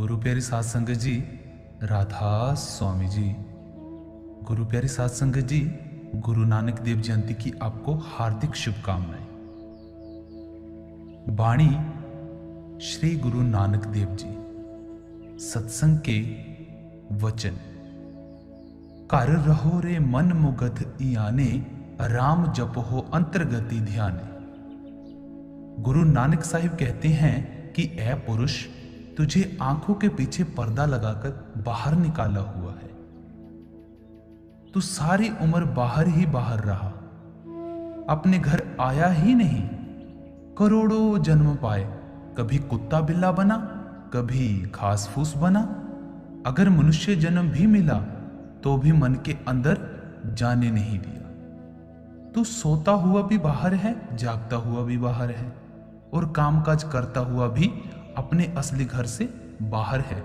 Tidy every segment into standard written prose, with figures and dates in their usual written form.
गुरु प्यारी साध संगत जी, राधा स्वामी जी। गुरु प्यारी साध संगत जी, गुरु नानक देव जयंती की आपको हार्दिक शुभकामनाएं। वाणी श्री गुरु नानक देव जी, सत्संग के वचन। कर रहो रे मन मुगध इयाने, राम जपो अंतर्गति ध्याने। गुरु नानक साहिब कहते हैं कि ऐ पुरुष, तुझे आंखों के पीछे पर्दा लगाकर बाहर निकाला हुआ है। तू सारी उम्र बाहर ही बाहर रहा, अपने घर आया ही नहीं। करोड़ों जन्म पाए, कभी कुत्ता बिल्ला बना, कभी घास फूस बना। अगर मनुष्य जन्म भी मिला तो भी मन के अंदर जाने नहीं दिया। तू सोता हुआ भी बाहर है, जागता हुआ भी बाहर है, और कामकाज करता हुआ भी अपने असली घर से बाहर है।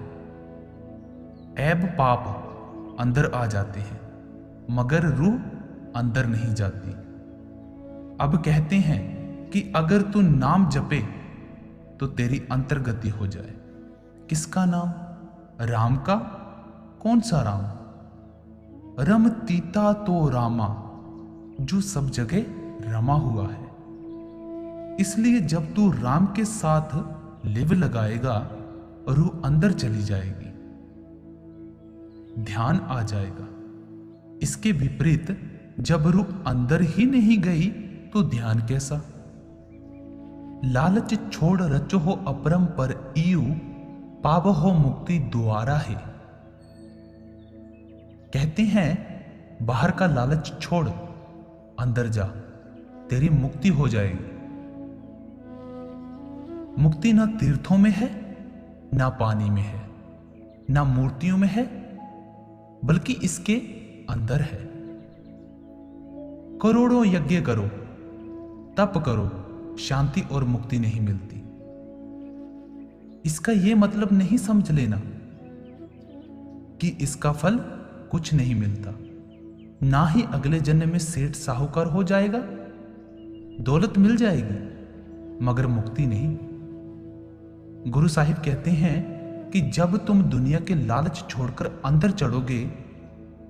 ऐब पाप अंदर आ जाते हैं, मगर रूह अंदर नहीं जाती। अब कहते हैं कि अगर तू नाम जपे तो तेरी अंतर्गति हो जाए। किसका नाम? राम का। कौन सा राम? रम तीता तो रामा, जो सब जगह रमा हुआ है। इसलिए जब तू राम के साथ लिव लगाएगा, रूह अंदर चली जाएगी, ध्यान आ जाएगा। इसके विपरीत जब रूह अंदर ही नहीं गई तो ध्यान कैसा? लालच छोड़ रचो हो अपरम पर इयु, पाव हो मुक्ति द्वारा है। कहते हैं बाहर का लालच छोड़, अंदर जा, तेरी मुक्ति हो जाएगी। मुक्ति ना तीर्थों में है, ना पानी में है, ना मूर्तियों में है, बल्कि इसके अंदर है। करोड़ों यज्ञ करो, तप करो, शांति और मुक्ति नहीं मिलती। इसका यह मतलब नहीं समझ लेना कि इसका फल कुछ नहीं मिलता। ना ही अगले जन्म में सेठ साहूकार हो जाएगा, दौलत मिल जाएगी, मगर मुक्ति नहीं। गुरु साहिब कहते हैं कि जब तुम दुनिया के लालच छोड़कर अंदर चढ़ोगे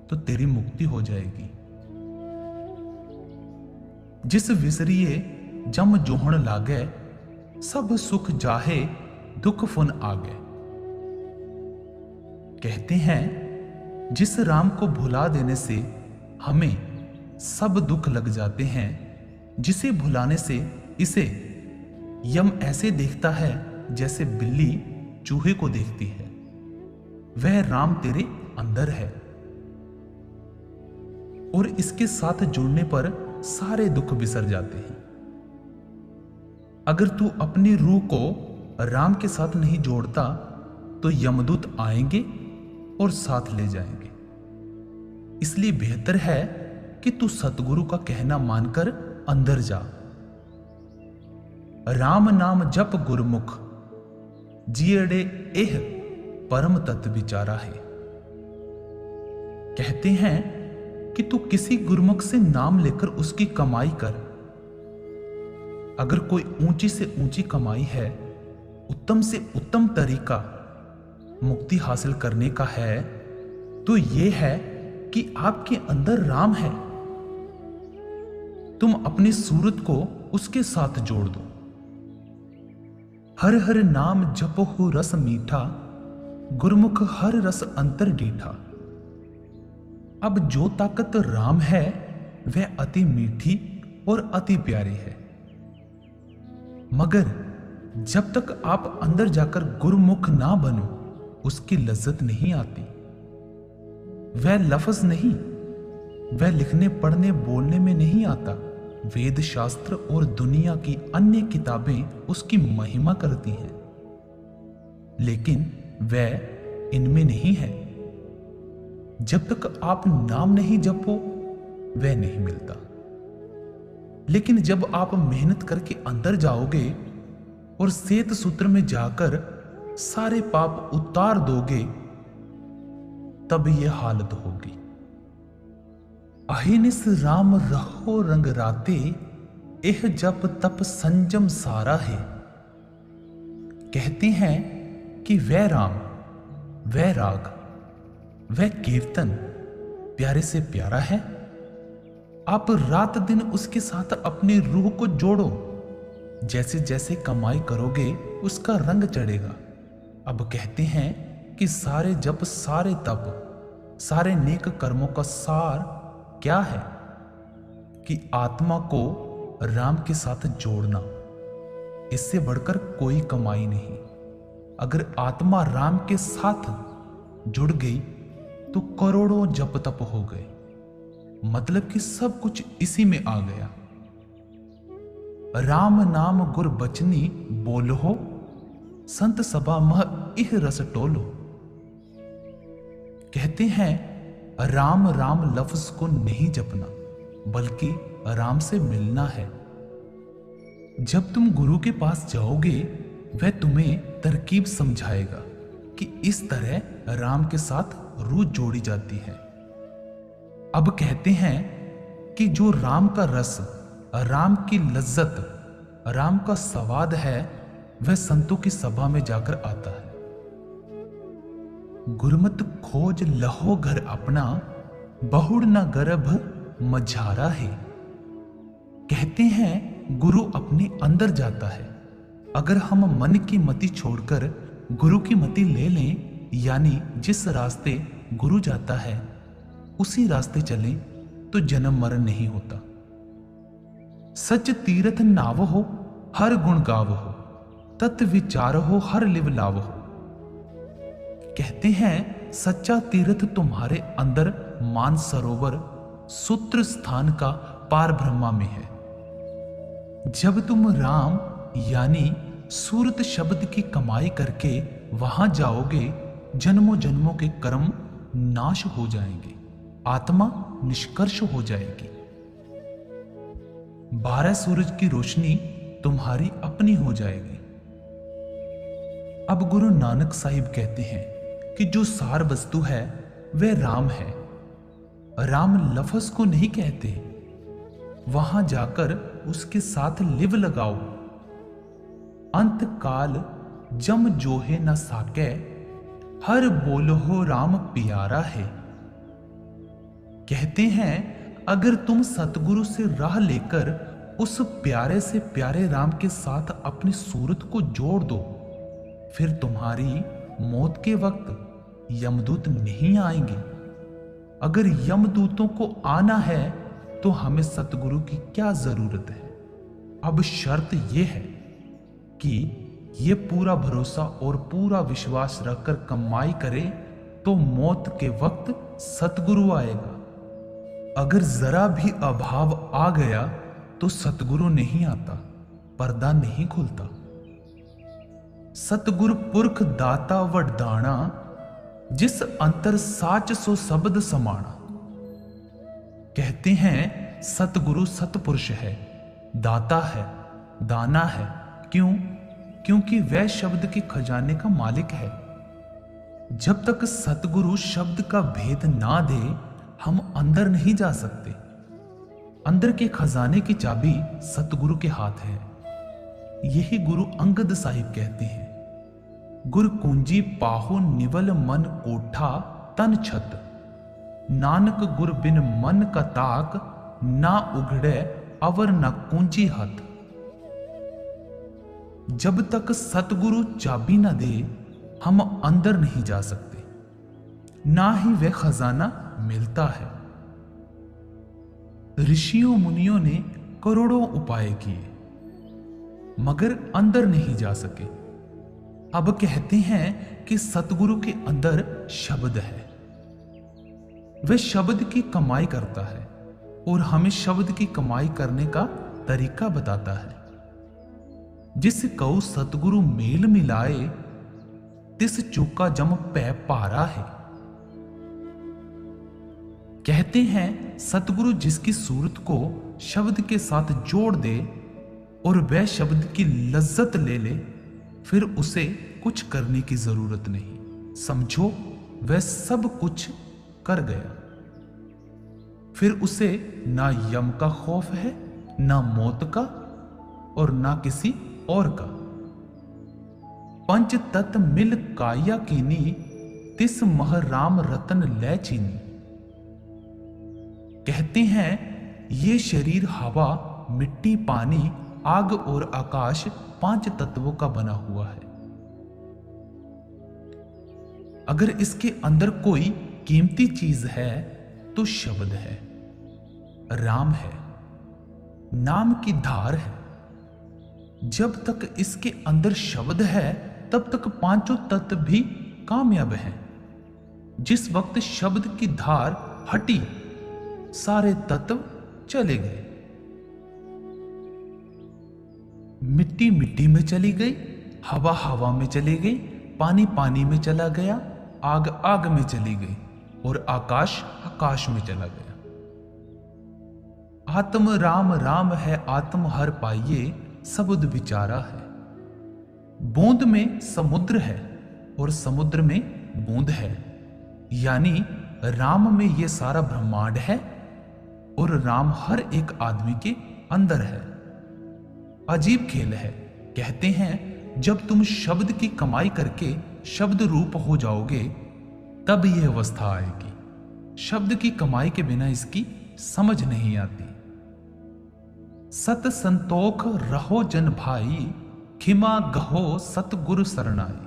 तो तेरी मुक्ति हो जाएगी। जिस विसरिए जम जोहण लागे, सब सुख जाहे दुख फुन आगे। कहते हैं जिस राम को भुला देने से हमें सब दुख लग जाते हैं, जिसे भुलाने से इसे यम ऐसे देखता है जैसे बिल्ली चूहे को देखती है। वह राम तेरे अंदर है, और इसके साथ जुड़ने पर सारे दुख बिसर जाते हैं। अगर तू अपनी रूह को राम के साथ नहीं जोड़ता तो यमदूत आएंगे और साथ ले जाएंगे। इसलिए बेहतर है कि तू सतगुरु का कहना मानकर अंदर जा। राम नाम जप गुरमुख, जियड़े एह परम तत्व विचारा है। कहते हैं कि तू किसी गुरमुख से नाम लेकर उसकी कमाई कर। अगर कोई ऊंची से ऊंची कमाई है, उत्तम से उत्तम तरीका मुक्ति हासिल करने का है, तो यह है कि आपके अंदर राम है। तुम अपनी सूरत को उसके साथ जोड़ दो। हर हर नाम जपो हो रस मीठा, गुरमुख हर रस अंतर डीठा। अब जो ताकत राम है वह अति मीठी और अति प्यारी है, मगर जब तक आप अंदर जाकर गुरमुख ना बनो, उसकी लज्जत नहीं आती। वह लफ्ज नहीं, वह लिखने पढ़ने बोलने में नहीं आता। वेद शास्त्र और दुनिया की अन्य किताबें उसकी महिमा करती हैं, लेकिन वह इनमें नहीं है। जब तक आप नाम नहीं जपो वह नहीं मिलता। लेकिन जब आप मेहनत करके अंदर जाओगे और सेत सूत्र में जाकर सारे पाप उतार दोगे, तब यह हालत होगी। अहिनिस राम रहो रंग राते, एह जप तप संजम सारा है। कहते हैं कि वह राम वह राग, वह कीर्तन प्यारे से प्यारा है। आप रात दिन उसके साथ अपनी रूह को जोड़ो। जैसे जैसे कमाई करोगे उसका रंग चढ़ेगा। अब कहते हैं कि सारे जप, सारे तप, सारे नेक कर्मों का सार क्या है? कि आत्मा को राम के साथ जोड़ना। इससे बढ़कर कोई कमाई नहीं। अगर आत्मा राम के साथ जुड़ गई तो करोड़ों जप तप हो गए। मतलब कि सब कुछ इसी में आ गया। राम नाम गुर बचनी बोलहो, संत सभा मह इह रस टोलो। कहते हैं राम राम लफ्ज को नहीं जपना, बल्कि राम से मिलना है। जब तुम गुरु के पास जाओगे वह तुम्हें तरकीब समझाएगा कि इस तरह राम के साथ रूह जोड़ी जाती है। अब कहते हैं कि जो राम का रस, राम की लज्जत, राम का स्वाद है, वह संतों की सभा में जाकर आता है। गुरमत खोज लहो घर अपना, बहुड़ न गर्भ मझारा है। कहते हैं गुरु अपने अंदर जाता है। अगर हम मन की मति छोड़कर गुरु की मति ले लें, यानी जिस रास्ते गुरु जाता है उसी रास्ते चलें, तो जन्म मरण नहीं होता। सच तीरथ नाव हो, हर गुण गाव हो, तत् विचार हो, हर लिव लाव हो। कहते हैं सच्चा तीर्थ तुम्हारे अंदर मानसरोवर सूत्र स्थान का पार ब्रह्मा में है। जब तुम राम यानी सूरत शब्द की कमाई करके वहां जाओगे, जन्मों जन्मों के कर्म नाश हो जाएंगे, आत्मा निष्कर्ष हो जाएगी। 12 सूरज की रोशनी तुम्हारी अपनी हो जाएगी। अब गुरु नानक साहिब कहते हैं कि जो सार वस्तु है वह राम है। राम लफ्ज को नहीं कहते। वहां जाकर उसके साथ लिव लगाओ। अंत काल जम जोहे न साके, हर बोल हो राम प्यारा है। कहते हैं अगर तुम सतगुरु से राह लेकर उस प्यारे से प्यारे राम के साथ अपनी सूरत को जोड़ दो, फिर तुम्हारी मौत के वक्त यमदूत नहीं आएंगे। अगर यमदूतों को आना है तो हमें सतगुरु की क्या जरूरत है? अब शर्त यह है कि ये पूरा भरोसा और पूरा विश्वास रखकर कमाई करे तो मौत के वक्त सतगुरु आएगा। अगर जरा भी अभाव आ गया तो सतगुरु नहीं आता, पर्दा नहीं खुलता। सतगुर पुरख दाता वरदाना, जिस अंतर साच सो शब्द समाना। कहते हैं सतगुरु सतपुरुष है, दाता है, दाना है। क्यों? क्योंकि वह शब्द के खजाने का मालिक है। जब तक सतगुरु शब्द का भेद ना दे, हम अंदर नहीं जा सकते। अंदर के खजाने की चाबी सतगुरु के हाथ है। यही गुरु अंगद साहिब कहते हैं, गुर कुंजी पाहो निवल मन कोठा तन छत, नानक गुर बिन मन का ताक, ना उघड़े अवर न कुंजी हथ। जब तक सतगुरु चाबी न दे, हम अंदर नहीं जा सकते, ना ही वह खजाना मिलता है। ऋषियों मुनियों ने करोड़ों उपाय किए, मगर अंदर नहीं जा सके। अब कहते हैं कि सतगुरु के अंदर शब्द है। वह शब्द की कमाई करता है और हमें शब्द की कमाई करने का तरीका बताता है। जिस कऊ सतगुरु मेल मिलाए, तिस चूका जम पै पारा है। कहते हैं सतगुरु जिसकी सूरत को शब्द के साथ जोड़ दे और वह शब्द की लज्जत ले ले, फिर उसे कुछ करने की जरूरत नहीं। समझो वह सब कुछ कर गया। फिर उसे ना यम का खौफ है, ना मौत का और ना किसी और का। पंच तत्व मिल काया कीनी, तिस मह राम रतन लै चीनी। कहते हैं ये शरीर हवा, मिट्टी, पानी, आग और आकाश 5 तत्वों का बना हुआ है। अगर इसके अंदर कोई कीमती चीज है तो शब्द है, राम है, नाम की धार है। जब तक इसके अंदर शब्द है तब तक 5 तत्व भी कामयाब हैं। जिस वक्त शब्द की धार हटी, सारे तत्व चले गए। मिट्टी मिट्टी में चली गई, हवा हवा में चली गई, पानी पानी में चला गया, आग आग में चली गई और आकाश आकाश में चला गया। आत्म राम राम है, आत्म हर पाइये, सबुद विचारा है। बूंद में समुद्र है और समुद्र में बूंद है, यानी राम में ये सारा ब्रह्मांड है और राम हर एक आदमी के अंदर है। अजीब खेल है। कहते हैं जब तुम शब्द की कमाई करके शब्द रूप हो जाओगे तब यह अवस्था आएगी। शब्द की कमाई के बिना इसकी समझ नहीं आती। सत संतोख रहो जन भाई, खिमा गहो सतगुरु सरनाई।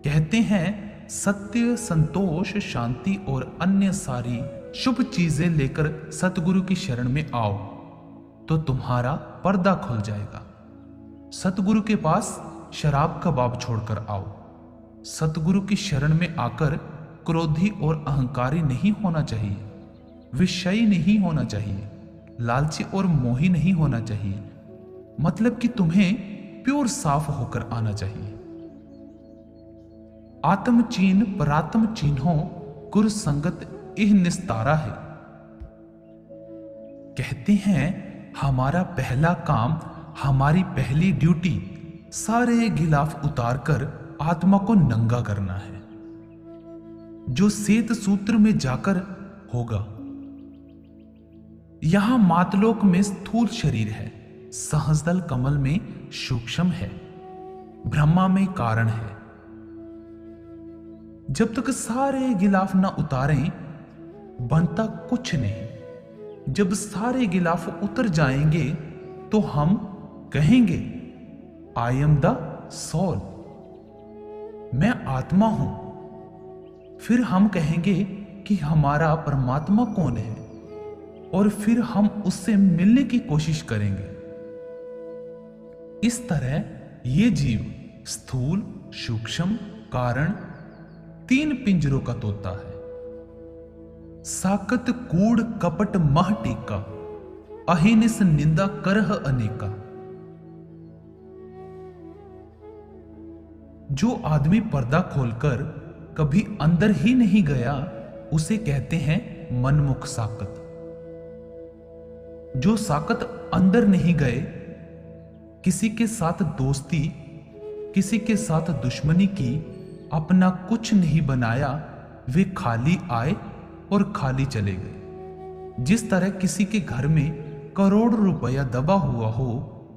कहते हैं सत्य, संतोष, शांति और अन्य सारी शुभ चीजें लेकर सतगुरु की शरण में आओ तो तुम्हारा पर्दा खुल जाएगा। सतगुरु के पास शराब कबाब छोड़कर आओ। सतगुरु की शरण में आकर क्रोधी और अहंकारी नहीं होना चाहिए, विषयी नहीं होना चाहिए, लालची और मोही नहीं होना चाहिए। मतलब कि तुम्हें प्योर साफ होकर आना चाहिए। आत्म चीन परात्म चिन्हो, गुरु संगत इह निस्तारा है। कहते हैं हमारा पहला काम, हमारी पहली ड्यूटी सारे गिलाफ उतारकर आत्मा को नंगा करना है, जो सेत सूत्र में जाकर होगा। यहां मातलोक में स्थूल शरीर है, सहस्दल कमल में सूक्ष्म है, ब्रह्मा में कारण है। जब तक सारे गिलाफ ना उतारें बनता कुछ नहीं। जब सारे गिलाफ उतर जाएंगे तो हम कहेंगे आई एम द सोल, मैं आत्मा हूं। फिर हम कहेंगे कि हमारा परमात्मा कौन है और फिर हम उससे मिलने की कोशिश करेंगे। इस तरह ये जीव स्थूल, सूक्ष्म, कारण 3 पिंजरों का तोता है। साकत कूड़ कपट मह टीका, अहिनिस निंदा करह अनेका। जो आदमी पर्दा खोलकर कभी अंदर ही नहीं गया उसे कहते हैं मनमुख साकत। जो साकत अंदर नहीं गए, किसी के साथ दोस्ती, किसी के साथ दुश्मनी की, अपना कुछ नहीं बनाया, वे खाली आए और खाली चले गए। जिस तरह किसी के घर में करोड़ रुपया दबा हुआ हो,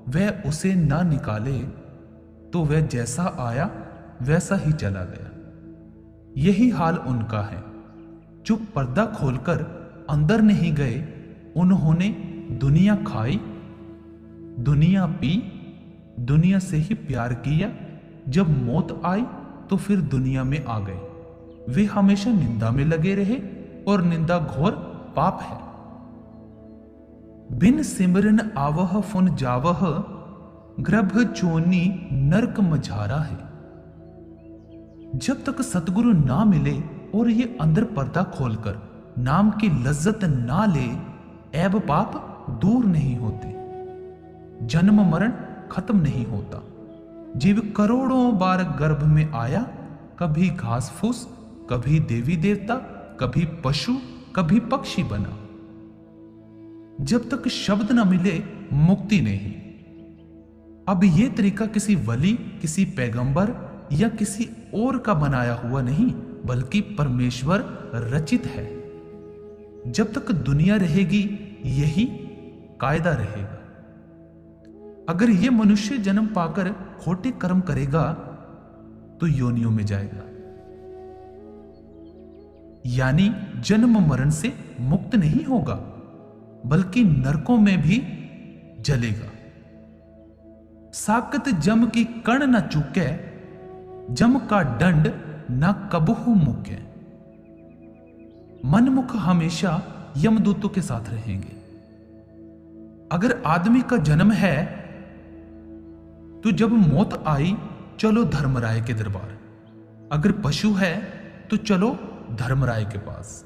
वह उसे ना निकाले तो वह जैसा आया वैसा ही चला गया। यही हाल उनका है जो पर्दा खोलकर अंदर नहीं गए। उन्होंने दुनिया खाई, दुनिया पी, दुनिया से ही प्यार किया। जब मौत आई तो फिर दुनिया में आ गए। वे हमेशा निंदा में लगे रहे और निंदा घोर पाप है। बिन सिमरन आवह फुन जावह, गर्भ चोनी नरक मझारा है। जब तक सतगुरु ना मिले और ये अंदर पर्दा खोलकर नाम की लज्जत ना ले, ऐब पाप दूर नहीं होते, जन्म मरण खत्म नहीं होता। जीव करोड़ों बार गर्भ में आया, कभी घास फूस, कभी देवी देवता, कभी पशु, कभी पक्षी बना। जब तक शब्द न मिले मुक्ति नहीं। अब यह तरीका किसी वली, किसी पैगंबर या किसी और का बनाया हुआ नहीं, बल्कि परमेश्वर रचित है। जब तक दुनिया रहेगी यही कायदा रहेगा। अगर यह मनुष्य जन्म पाकर खोटे कर्म करेगा तो योनियों में जाएगा। यानी जन्म मरण से मुक्त नहीं होगा, बल्कि नरकों में भी जलेगा। साकत जम की कण न चूके, जम का दंड न कबहू मुके। मनमुख हमेशा यमदूतों के साथ रहेंगे। अगर आदमी का जन्म है तो जब मौत आई चलो धर्मराय के दरबार, अगर पशु है तो चलो धर्मराय के पास।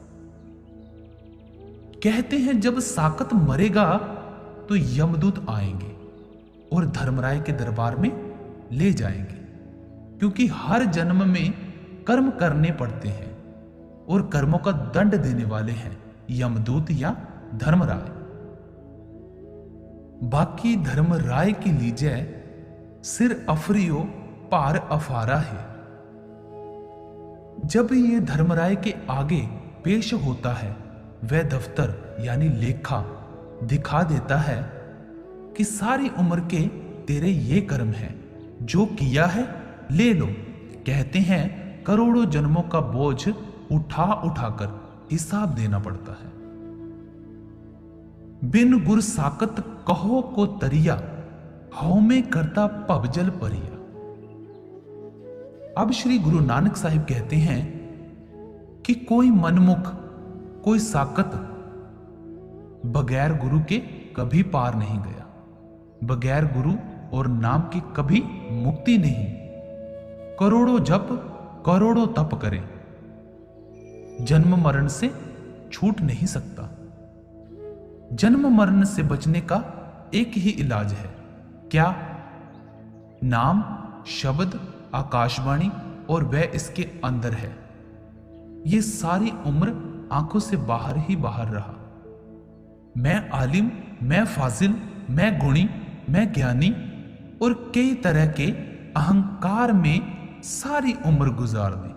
कहते हैं जब साकत मरेगा तो यमदूत आएंगे और धर्मराय के दरबार में ले जाएंगे, क्योंकि हर जन्म में कर्म करने पड़ते हैं और कर्मों का दंड देने वाले हैं यमदूत या धर्मराय। बाकी धर्मराय की लीजिए सिर अफरियो पार अफारा है। जब ये धर्मराय के आगे पेश होता है वह दफ्तर यानी लेखा दिखा देता है कि सारी उम्र के तेरे ये कर्म हैं, जो किया है ले लो। कहते हैं करोड़ों जन्मों का बोझ उठा उठाकर हिसाब देना पड़ता है। बिन गुर साकत कहो को तरिया, हौ में करता पबजल परिया। अब श्री गुरु नानक साहिब कहते हैं कि कोई मनमुख, कोई साकत बगैर गुरु के कभी पार नहीं गया, बगैर गुरु और नाम की कभी मुक्ति नहीं। करोड़ों जप करोड़ों तप करे, जन्म मरण से छूट नहीं सकता। जन्म मरण से बचने का एक ही इलाज है, क्या? नाम, शब्द, आकाशवाणी और वह इसके अंदर है। ये सारी उम्र आंखों से बाहर ही बाहर रहा। मैं आलिम, मैं फाजिल, मैं गुणी, मैं ज्ञानी और कई तरह के अहंकार में सारी उम्र गुजार दी।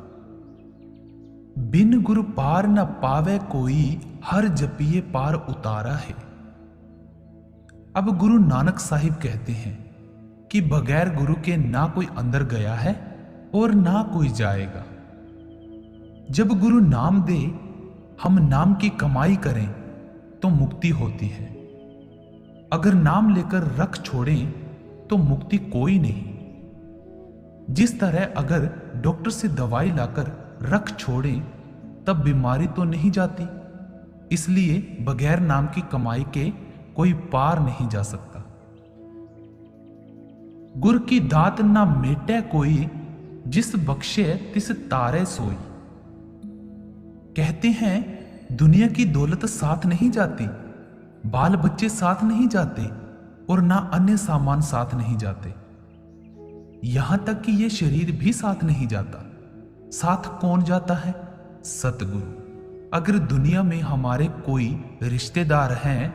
बिन गुरु पार न पावे कोई, हर जपिए पार उतारा है। अब गुरु नानक साहिब कहते हैं कि बगैर गुरु के ना कोई अंदर गया है और ना कोई जाएगा। जब गुरु नाम दे, हम नाम की कमाई करें तो मुक्ति होती है। अगर नाम लेकर रख छोड़ें तो मुक्ति कोई नहीं। जिस तरह अगर डॉक्टर से दवाई लाकर रख छोड़ें तब बीमारी तो नहीं जाती, इसलिए बगैर नाम की कमाई के कोई पार नहीं जा सकता। गुर की दात ना मेटे कोई, जिस बख्शे तिस तारे सोई। कहते हैं दुनिया की दौलत साथ नहीं जाती, बाल बच्चे साथ नहीं जाते और ना अन्य सामान साथ नहीं जाते, यहां तक कि यह शरीर भी साथ नहीं जाता। साथ कौन जाता है? सतगुरु। अगर दुनिया में हमारे कोई रिश्तेदार हैं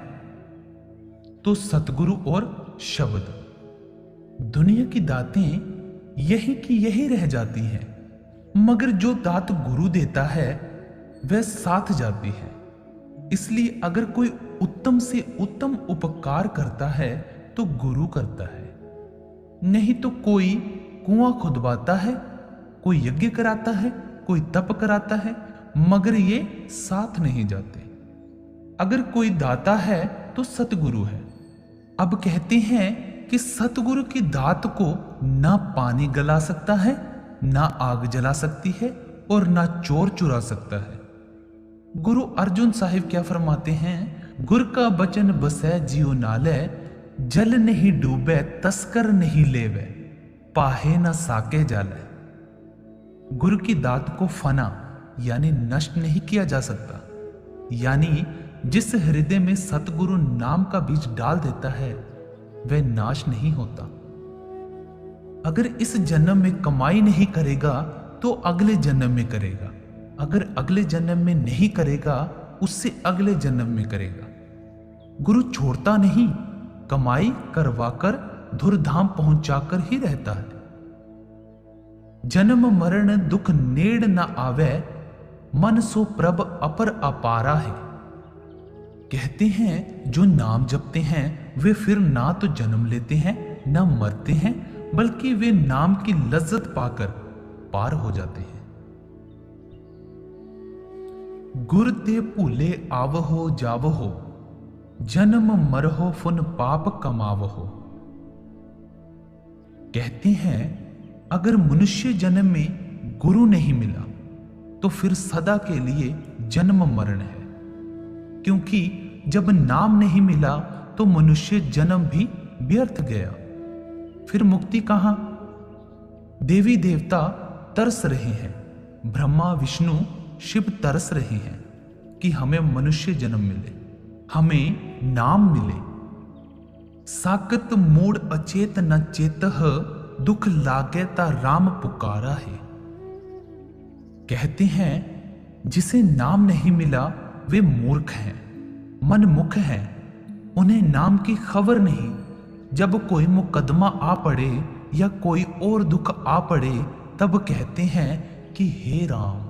तो सतगुरु और शब्द। दुनिया की दातें यही की यही रह जाती हैं, मगर जो दात गुरु देता है वह साथ जाती है। इसलिए अगर कोई उत्तम से उत्तम उपकार करता है तो गुरु करता है, नहीं तो कोई कुआं खुदवाता है, कोई यज्ञ कराता है, कोई तप कराता है, मगर ये साथ नहीं जाते। अगर कोई दाता है तो सतगुरु है। अब कहते हैं कि सतगुरु की दात को ना पानी गला सकता है, ना आग जला सकती है और ना चोर चुरा सकता है। गुरु अर्जुन साहिब क्या फरमाते हैं? गुर का बचन बसै जियो नाले, जल नहीं डूबे तस्कर नहीं लेवे, पाहे न साके जाले। गुरु की दात को फना यानी नष्ट नहीं किया जा सकता, यानी जिस हृदय में सतगुरु नाम का बीज डाल देता है वह नाश नहीं होता। अगर इस जन्म में कमाई नहीं करेगा तो अगले जन्म में करेगा, अगर अगले जन्म में नहीं करेगा उससे अगले जन्म में करेगा। गुरु छोड़ता नहीं, कमाई करवाकर धुरधाम पहुंचाकर ही रहता है। जन्म मरण दुख नेड़ न आवे, मन सो प्रभ अपर अपारा है। कहते हैं जो नाम जपते हैं वे फिर ना तो जन्म लेते हैं ना मरते हैं, बल्कि वे नाम की लज्जत पाकर पार हो जाते हैं। गुर ते भूले आवहो जावहो, जन्म मरहो फुन पाप कमावहो। कहते हैं अगर मनुष्य जन्म में गुरु नहीं मिला तो फिर सदा के लिए जन्म मरण है, क्योंकि जब नाम नहीं मिला तो मनुष्य जन्म भी व्यर्थ गया। फिर मुक्ति कहां? देवी देवता तरस रहे हैं, ब्रह्मा विष्णु शिव तरस रहे हैं कि हमें मनुष्य जन्म मिले, हमें नाम मिले। साकत मूड अचेत न चेतह, दुख लागे ता राम पुकारा है। कहते हैं जिसे नाम नहीं मिला वे मूर्ख हैं, मनमुख हैं, उन्हें नाम की खबर नहीं। जब कोई मुकदमा आ पड़े या कोई और दुख आ पड़े तब कहते हैं कि हे राम।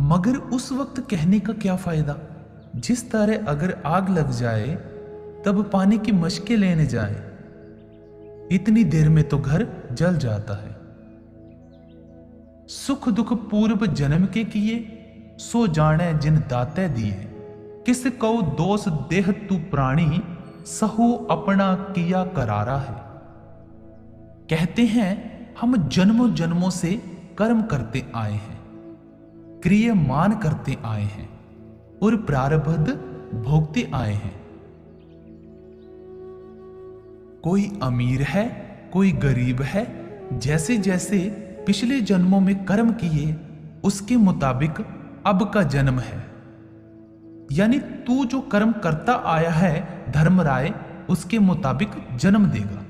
मगर उस वक्त कहने का क्या फायदा? जिस तरह अगर आग लग जाए तब पानी की मशकें लेने जाए, इतनी देर में तो घर जल जाता है। सुख दुख पूर्व जन्म के किए, सो जाने जिन दाते दिए। किस को दोष देह तू प्राणी, सहु अपना किया करारा है। कहते हैं हम जन्मों जन्मों से कर्म करते आए हैं, क्रियमान करते आए हैं और प्रारब्ध भोगते आए हैं। कोई अमीर है, कोई गरीब है, जैसे जैसे पिछले जन्मों में कर्म किए उसके मुताबिक अब का जन्म है। यानी तू जो कर्म करता आया है धर्मराय, उसके मुताबिक जन्म देगा।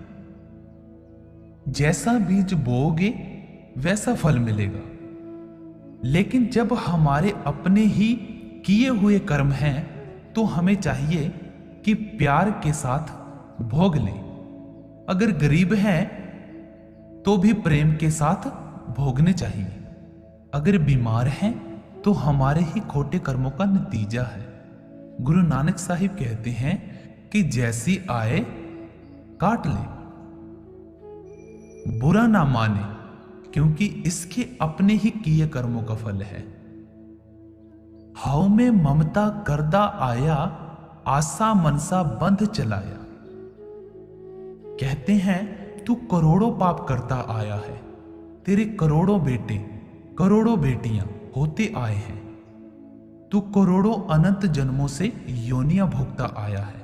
जैसा बीज बोओगे वैसा फल मिलेगा। लेकिन जब हमारे अपने ही किए हुए कर्म हैं तो हमें चाहिए कि प्यार के साथ भोग लें। अगर गरीब हैं तो भी प्रेम के साथ भोगने चाहिए। अगर बीमार हैं तो हमारे ही खोटे कर्मों का नतीजा है। गुरु नानक साहिब कहते हैं कि जैसी आए काट ले, बुरा ना माने, क्योंकि इसके अपने ही किए कर्मों का फल है। हाउ में ममता करदा आया, आशा मनसा बंध चलाया। कहते हैं तू करोड़ों पाप करता आया है, तेरे करोड़ों बेटे करोड़ों बेटियां होते आए हैं। तू करोड़ों अनंत जन्मों से योनियां भोगता आया है।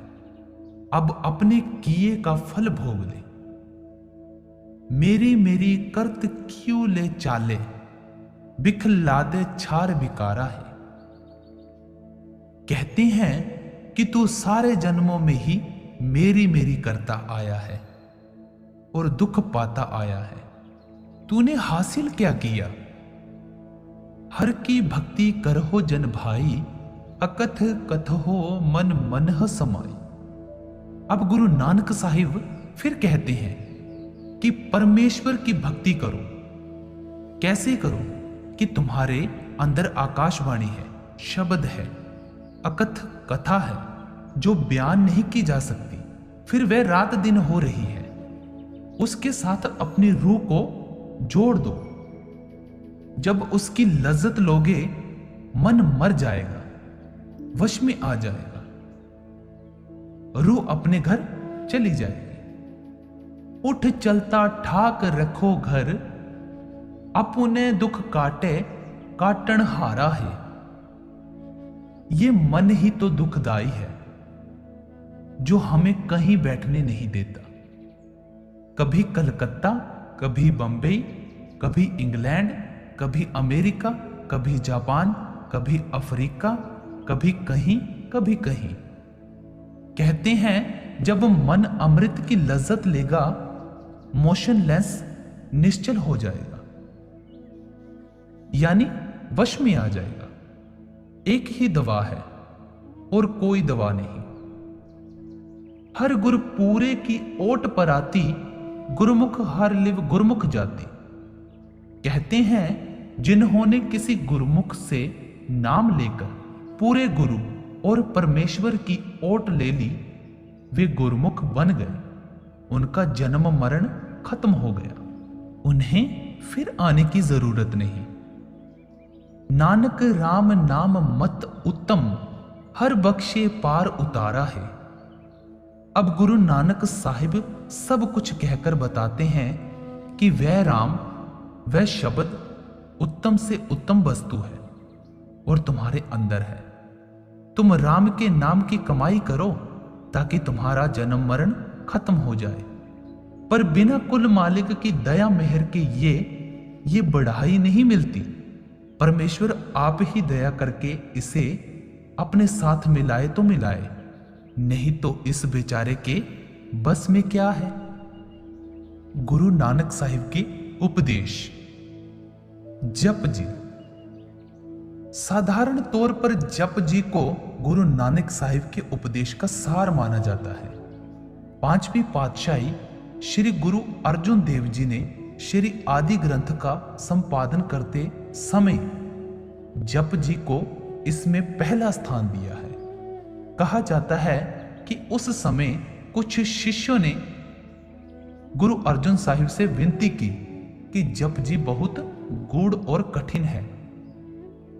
अब अपने किए का फल भोग ले। मेरी मेरी करत क्यों ले चाले, बिखला दे छार बिकारा है। कहते हैं कि तू सारे जन्मों में ही मेरी मेरी करता आया है और दुख पाता आया है। तूने हासिल क्या किया? हर की भक्ति करहो जन भाई, अकथ कथहो मन मनह समाई। अब गुरु नानक साहिब फिर कहते हैं कि परमेश्वर की भक्ति करो। कैसे करो? कि तुम्हारे अंदर आकाशवाणी है, शब्द है, अकथ कथा है जो बयान नहीं की जा सकती, फिर वह रात दिन हो रही है। उसके साथ अपनी रूह को जोड़ दो। जब उसकी लज्जत लोगे मन मर जाएगा, वश में आ जाएगा, रूह अपने घर चली जाएगी। उठ चलता ठाक रखो घर, अपने दुख काटे काटन हारा है। ये मन ही तो दुखदाई है जो हमें कहीं बैठने नहीं देता। कभी कलकत्ता, कभी बंबई, कभी इंग्लैंड, कभी अमेरिका, कभी जापान, कभी अफ्रीका, कभी कहीं कभी कहीं। कहते हैं जब मन अमृत की लज्जत लेगा, मोशनलेस निश्चल हो जाएगा, यानी वश में आ जाएगा। एक ही दवा है और कोई दवा नहीं। हर गुर पूरे की ओट पर आती, गुरमुख हर लिव गुरमुख जाती। कहते हैं जिन्होंने किसी गुरमुख से नाम लेकर पूरे गुरु और परमेश्वर की ओट ले ली, वे गुरमुख बन गए। उनका जन्म मरण खत्म हो गया, उन्हें फिर आने की जरूरत नहीं। नानक राम नाम मत उत्तम, हर बख्शे पार उतारा है। अब गुरु नानक साहिब सब कुछ कहकर बताते हैं कि वह राम, वह शब्द उत्तम से उत्तम वस्तु है और तुम्हारे अंदर है। तुम राम के नाम की कमाई करो ताकि तुम्हारा जन्म मरण खत्म हो जाए, पर बिना कुल मालिक की दया मेहर के ये बढ़ाई नहीं मिलती। परमेश्वर आप ही दया करके इसे अपने साथ मिलाए तो मिलाए, नहीं तो इस बेचारे के बस में क्या है। गुरु नानक साहिब के उपदेश। जप जी। साधारण तौर पर जप जी को गुरु नानक साहिब के उपदेश का सार माना जाता है। पांचवी पातशाही श्री गुरु अर्जुन देव जी ने श्री आदि ग्रंथ का संपादन करते समय जप जी को इसमें पहला स्थान दिया है। कहा जाता है कि उस समय कुछ शिष्यों ने गुरु अर्जुन साहिब से विनती की कि जप जी बहुत गूढ़ और कठिन है,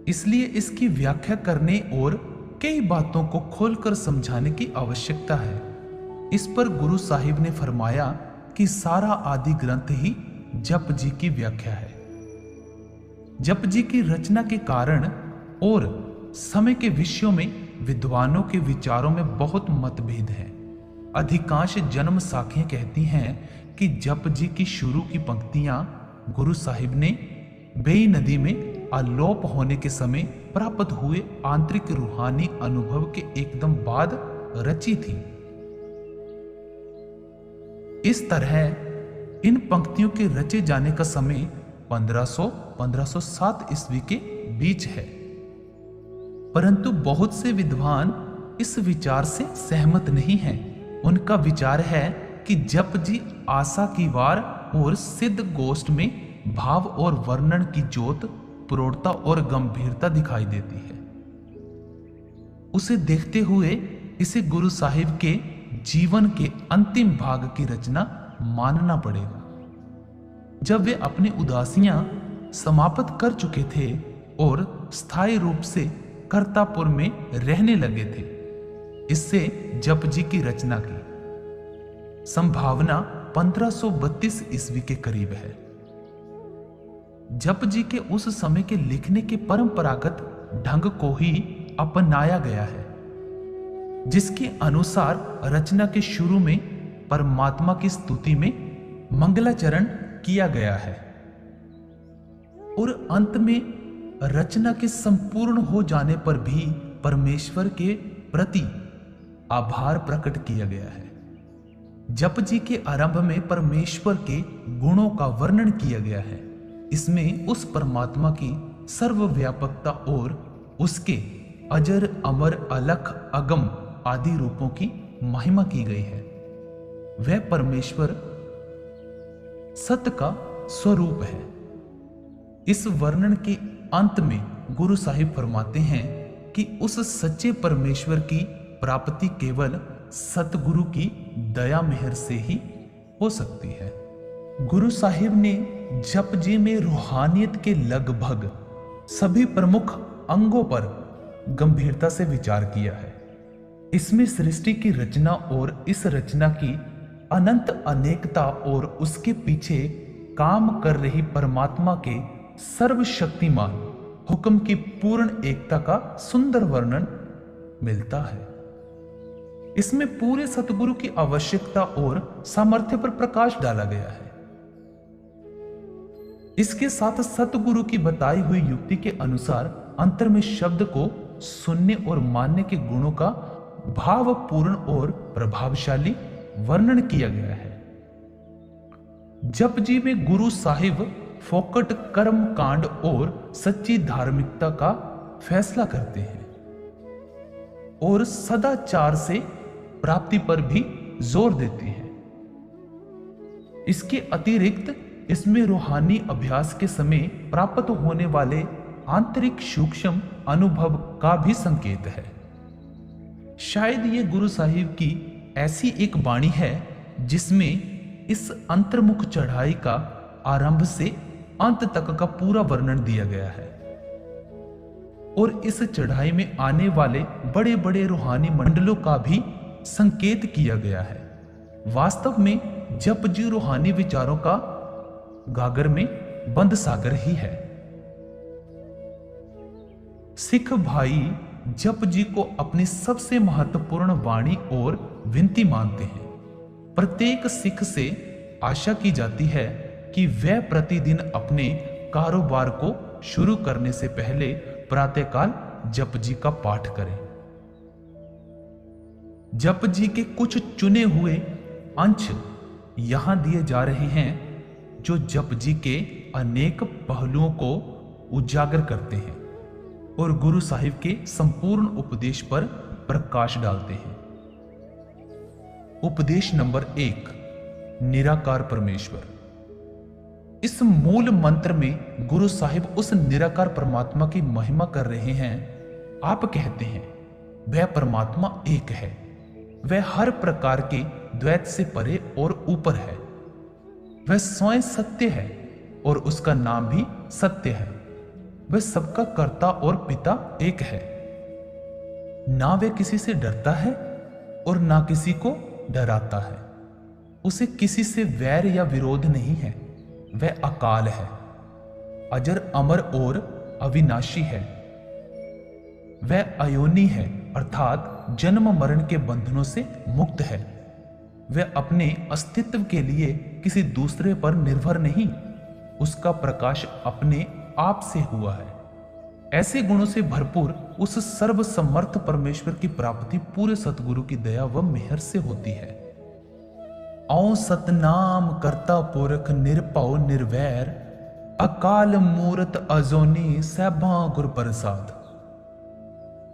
इसलिए इसकी व्याख्या करने और कई बातों को खोलकर समझाने की आवश्यकता है। इस पर गुरु साहिब ने फरमाया कि सारा आदि ग्रंथ ही जप जी की व्याख्या है। जप जी की रचना के कारण और समय के विषयों में विद्वानों के विचारों में बहुत मतभेद है। अधिकांश जन्म साखियां कहती हैं कि जप जी की शुरू की पंक्तियां गुरु साहिब ने बेई नदी में आलोप होने के समय प्राप्त हुए आंतरिक रूहानी अनुभव के एकदम बाद रची थी। इस तरह इन पंक्तियों के रचे जाने का समय 1500-1507 ईस्वी के बीच है, परंतु बहुत से विद्वान इस विचार से सहमत नहीं हैं। उनका विचार है कि जप जी आशा की वार और सिद्ध गोष्ठ में भाव और वर्णन की ज्योत, प्रौढ़ता और गंभीरता दिखाई देती है। उसे देखते हुए इसे गुरु साहिब के जीवन के अंतिम भाग की रचना मानना पड़ेगा। जब वे अपनी उदासियां समाप्त कर चुके थे और स्थायी रूप से करतापुर में रहने लगे थे, इससे जप जी की रचना की संभावना 1532 ईस्वी के करीब है। जप जी के उस समय के लिखने के परंपरागत ढंग को ही अपनाया गया है, जिसके अनुसार रचना के शुरू में परमात्मा की स्तुति में मंगलाचरण किया गया है और अंत में रचना के संपूर्ण हो जाने पर भी परमेश्वर के प्रति आभार प्रकट किया गया है। जप जी के आरंभ में परमेश्वर के गुणों का वर्णन किया गया है। इसमें उस परमात्मा की सर्वव्यापकता और उसके अजर अमर अलख अगम आदि रूपों की महिमा की गई है। वह परमेश्वर सत्य का स्वरूप है। इस वर्णन के अंत में गुरु साहिब फरमाते हैं कि उस सच्चे परमेश्वर की प्राप्ति केवल सतगुरु की दया मेहर से ही हो सकती है। गुरु साहिब ने जप जी में रूहानियत के लगभग सभी प्रमुख अंगों पर गंभीरता से विचार किया है। इसमें सृष्टि की रचना और इस रचना की अनंत अनेकता और उसके पीछे काम कर रही परमात्मा के सर्वशक्तिमान हुक्म की पूर्ण एकता का सुंदर वर्णन मिलता है। इसमें पूरे सतगुरु की आवश्यकता और सामर्थ्य पर प्रकाश डाला गया है। इसके साथ सतगुरु की बताई हुई युक्ति के अनुसार अंतर में शब्द को सुनने और मानने के गुणों का भावपूर्ण और प्रभावशाली वर्णन किया गया है। जप जी में गुरु साहिब फोकट कर्म कांड और सच्ची धार्मिकता का फैसला करते हैं और सदाचार से प्राप्ति पर भी जोर देते हैं। इसके अतिरिक्त इसमें रूहानी अभ्यास के समय प्राप्त होने वाले आंतरिक सूक्ष्म अनुभव का भी संकेत है। शायद ये गुरु साहिब की ऐसी एक वाणी है जिसमें इस अंतर्मुख चढ़ाई का आरंभ से अंत तक का पूरा वर्णन दिया गया है। और इस चढ़ाई में आने वाले बड़े बड़े रूहानी मंडलों का भी संकेत किया गया है। वास्तव में जप जी रूहानी विचारों का गागर में बंद सागर ही है। सिख भाई जप जी को अपनी सबसे महत्वपूर्ण वाणी और विनती मानते हैं। प्रत्येक सिख से आशा की जाती है कि वह प्रतिदिन अपने कारोबार को शुरू करने से पहले प्रातःकाल जप जी का पाठ करें। जप जी के कुछ चुने हुए अंश यहां दिए जा रहे हैं जो जप जी के अनेक पहलुओं को उजागर करते हैं और गुरु साहिब के संपूर्ण उपदेश पर प्रकाश डालते हैं। उपदेश नंबर 1, निराकार परमेश्वर। इस मूल मंत्र में गुरु साहिब उस निराकार परमात्मा की महिमा कर रहे हैं। आप कहते हैं वह परमात्मा एक है, वह हर प्रकार के द्वैत से परे और ऊपर है, वह स्वयं सत्य है और उसका नाम भी सत्य है, वह सबका कर्ता और पिता एक है। ना वह किसी से डरता है और ना किसी को डराता है, उसे किसी से वैर या विरोध नहीं है, वह अकाल है, अजर अमर और अविनाशी है, वह अयोनी है अर्थात जन्म मरण के बंधनों से मुक्त है, वह अपने अस्तित्व के लिए किसी दूसरे पर निर्भर नहीं, उसका प्रकाश अपने आप से हुआ है। ऐसे गुणों से भरपूर उस सर्वसमर्थ परमेश्वर की प्राप्ति पूरे सतगुरु की दया व मेहर से होती है। औ सतनाम करता पुरख निरपौ निर्वैर, अकाल मूरत अजोनी सैभा गुर प्रसाद।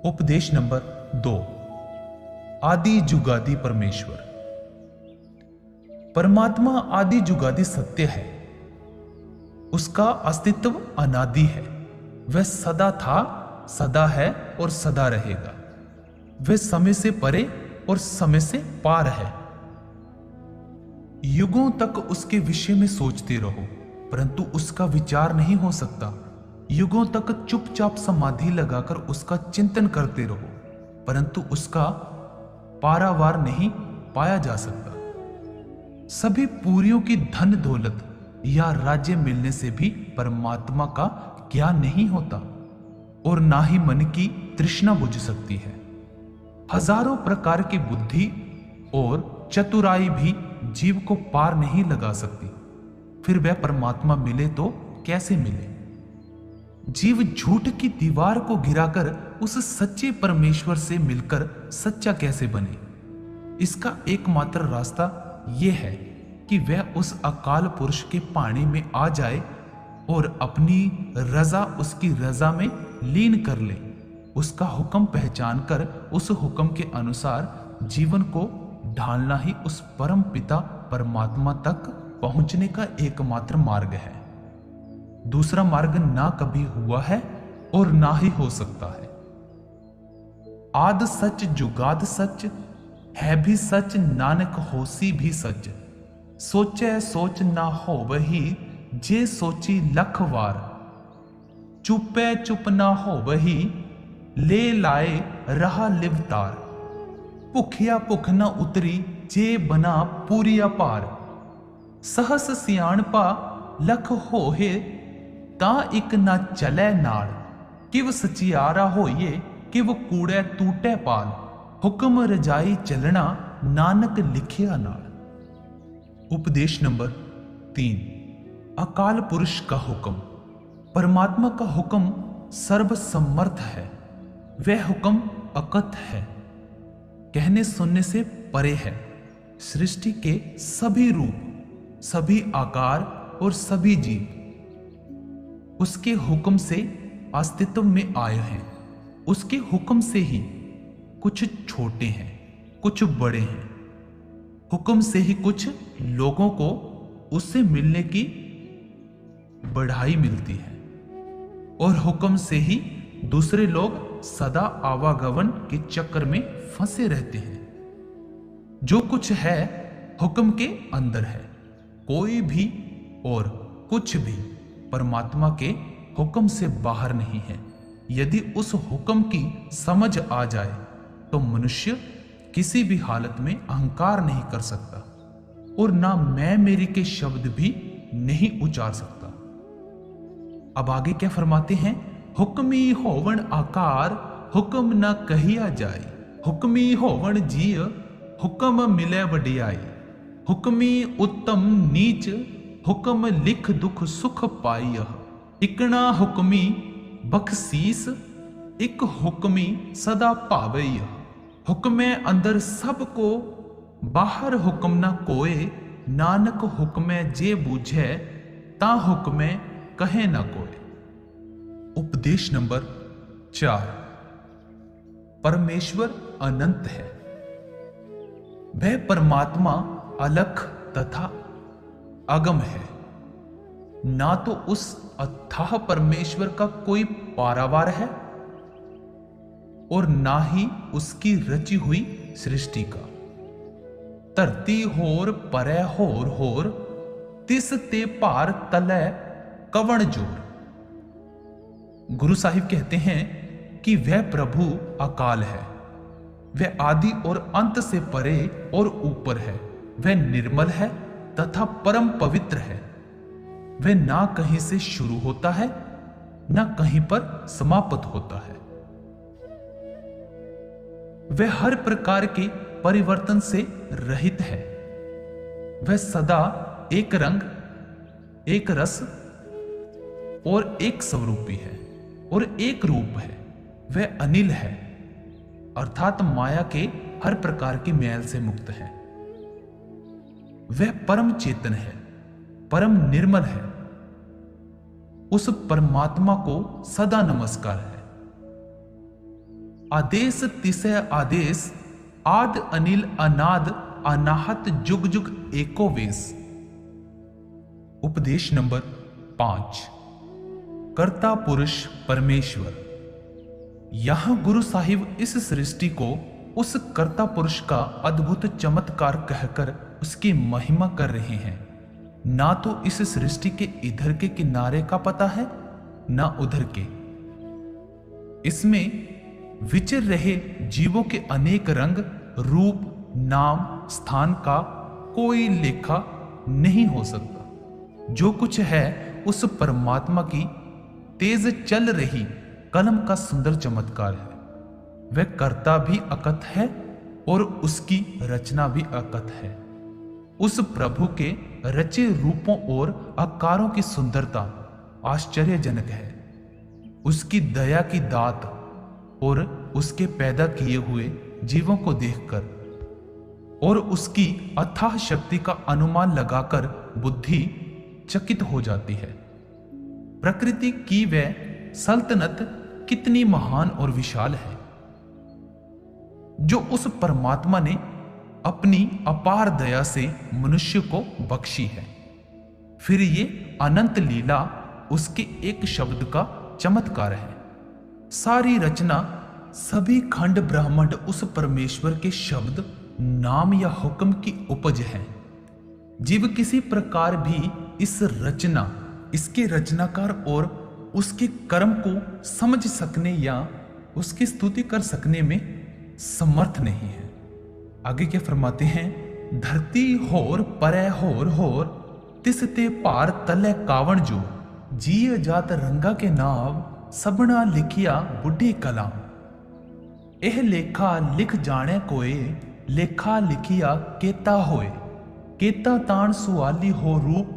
उपदेश नंबर 2, आदि जुगादि परमेश्वर। परमात्मा आदि जुगादि सत्य है, उसका अस्तित्व अनादि है, वह सदा था, सदा है और सदा रहेगा, वह समय से परे और समय से पार है। युगों तक उसके विषय में सोचते रहो परंतु उसका विचार नहीं हो सकता। युगों तक चुपचाप समाधि लगाकर उसका चिंतन करते रहो परंतु उसका पारावार नहीं पाया जा सकता। सभी पूरियों की धन दौलत या राज्य मिलने से भी परमात्मा का ज्ञान नहीं होता और ना ही मन की तृष्णा बुझ सकती है। हजारों प्रकार की बुद्धि और चतुराई भी जीव को पार नहीं लगा सकती, फिर वह परमात्मा मिले तो कैसे मिले। जीव झूठ की दीवार को गिराकर उस सच्चे परमेश्वर से मिलकर सच्चा कैसे बने। इसका एकमात्र रास्ता यह है कि वह उस अकाल पुरुष के पानी में आ जाए और अपनी रजा उसकी रजा में लीन कर ले। उसका हुक्म पहचान कर उस हुक्म के अनुसार जीवन को ढालना ही उस परम पिता परमात्मा तक पहुंचने का एकमात्र मार्ग है। दूसरा मार्ग ना कभी हुआ है और ना ही हो सकता है। आद सच जुगाद सच है भी सच, नानक होसी भी सच, सोचे सोच ना हो वही जे सोची लख वार, चुपे चुप ना हो वही ले लाए रहा लिवतार, भुखिया भुख न उतरी जे बना पूरी अपार, सहस सियाणपा लख होहे ता इक ना चले नाड़, किव सचियारा होइए किव कूड़े टूटे पाल, हुक्म रजाई चलना नानक लिखिया नाड़। उपदेश नंबर 3, अकाल पुरुष का हुक्म। परमात्मा का हुक्म सर्वसम्मर्थ है, वह हुक्म अकथ है, कहने सुनने से परे है। सृष्टि के सभी रूप, सभी आकार और सभी जीव उसके हुक्म से अस्तित्व में आए हैं। उसके हुक्म से ही कुछ छोटे हैं, कुछ बड़े हैं। हुक्म से ही कुछ लोगों को उससे मिलने की बढ़ाई मिलती है और हुक्म से ही दूसरे लोग सदा आवागमन के चक्कर में फंसे रहते हैं। जो कुछ है हुक्म के अंदर है, कोई भी और कुछ भी परमात्मा के हुक्म से बाहर नहीं है। यदि उस हुक्म की समझ आ जाए तो मनुष्य किसी भी हालत में अहंकार नहीं कर सकता और ना मैं मेरी के शब्द भी नहीं उचार सकता। अब आगे क्या फरमाते हैं? हुक्मी होवन आकार हुक्म न कहिया जाए, हुक्मी होवन जीय हुक्म मिले वडियाई, हुक्मी उत्तम नीच हुक्म लिख दुख सुख पाइय, इकना हुक्मी बख्शीस इक हुक्मी सदा पावई, हुक्मे अंदर सबको बाहर हुक्म न कोय, नानक हुक्मे जे बूझे ता हुक्मे कहे न कोय। उपदेश नंबर 4। परमेश्वर अनंत है। वह परमात्मा अलख तथा अगम है। ना तो उस अथाह परमेश्वर का कोई पारावार है और ना ही उसकी रची हुई सृष्टि का। धरती होर परै होर तिस ते पार तलै कवण जोर। गुरु साहिब कहते हैं कि वह प्रभु अकाल है, वह आदि और अंत से परे और ऊपर है, वह निर्मल है तथा परम पवित्र है। वह ना कहीं से शुरू होता है ना कहीं पर समाप्त होता है। वह हर प्रकार के परिवर्तन से रहित है। वह सदा एक रंग, एक रस और एक स्वरूपी है और एक रूप है। वह अनिल है अर्थात माया के हर प्रकार की मैल से मुक्त है। वह परम चेतन है, परम निर्मल है। उस परमात्मा को सदा नमस्कार है। आदेश तिसै आदेश आद अनिल अनाद अनाहत जुग जुग एको वेश। उपदेश नंबर 5। कर्ता पुरुष परमेश्वर। यहां गुरु साहिब इस सृष्टि को उस कर्ता पुरुष का अद्भुत चमत्कार कहकर उसकी महिमा कर रहे हैं। ना तो इस सृष्टि के इधर के किनारे का पता है ना उधर के। इसमें विचर रहे जीवों के अनेक रंग, रूप, नाम, स्थान का कोई लेखा नहीं हो सकता। जो कुछ है उस परमात्मा की तेज चल रही कलम का सुंदर चमत्कार है। वह कर्ता भी अकथ है और उसकी रचना भी अकथ है। उस प्रभु के रचे रूपों और आकारों की सुंदरता आश्चर्यजनक है। उसकी दया की दात और उसके पैदा किए हुए जीवों को देखकर और उसकी अथाह शक्ति का अनुमान लगाकर बुद्धि चकित हो जाती है। प्रकृति की वह सल्तनत कितनी महान और विशाल है जो उस परमात्मा ने अपनी अपार दया से मनुष्य को बख्शी है। फिर ये अनंत लीला उसके एक शब्द का चमत्कार है। सारी रचना, सभी खंड ब्रह्मांड उस परमेश्वर के शब्द, नाम या हुक्म की उपज है। जीव किसी प्रकार भी इस रचना, इसके रचनाकार और उसके कर्म को समझ सकने या उसकी स्तुति कर सकने में समर्थ नहीं है। आगे क्या फरमाते हैं? धरती होर परै होर तिस ते पार तले कावण जो, जिय जात रंगा के नाव सबना लिखिया बुढ़ी कलाम। एह लेखा लिख जाने कोए, लेखा लिखिया केता होए, केता तान सुआली हो रूप,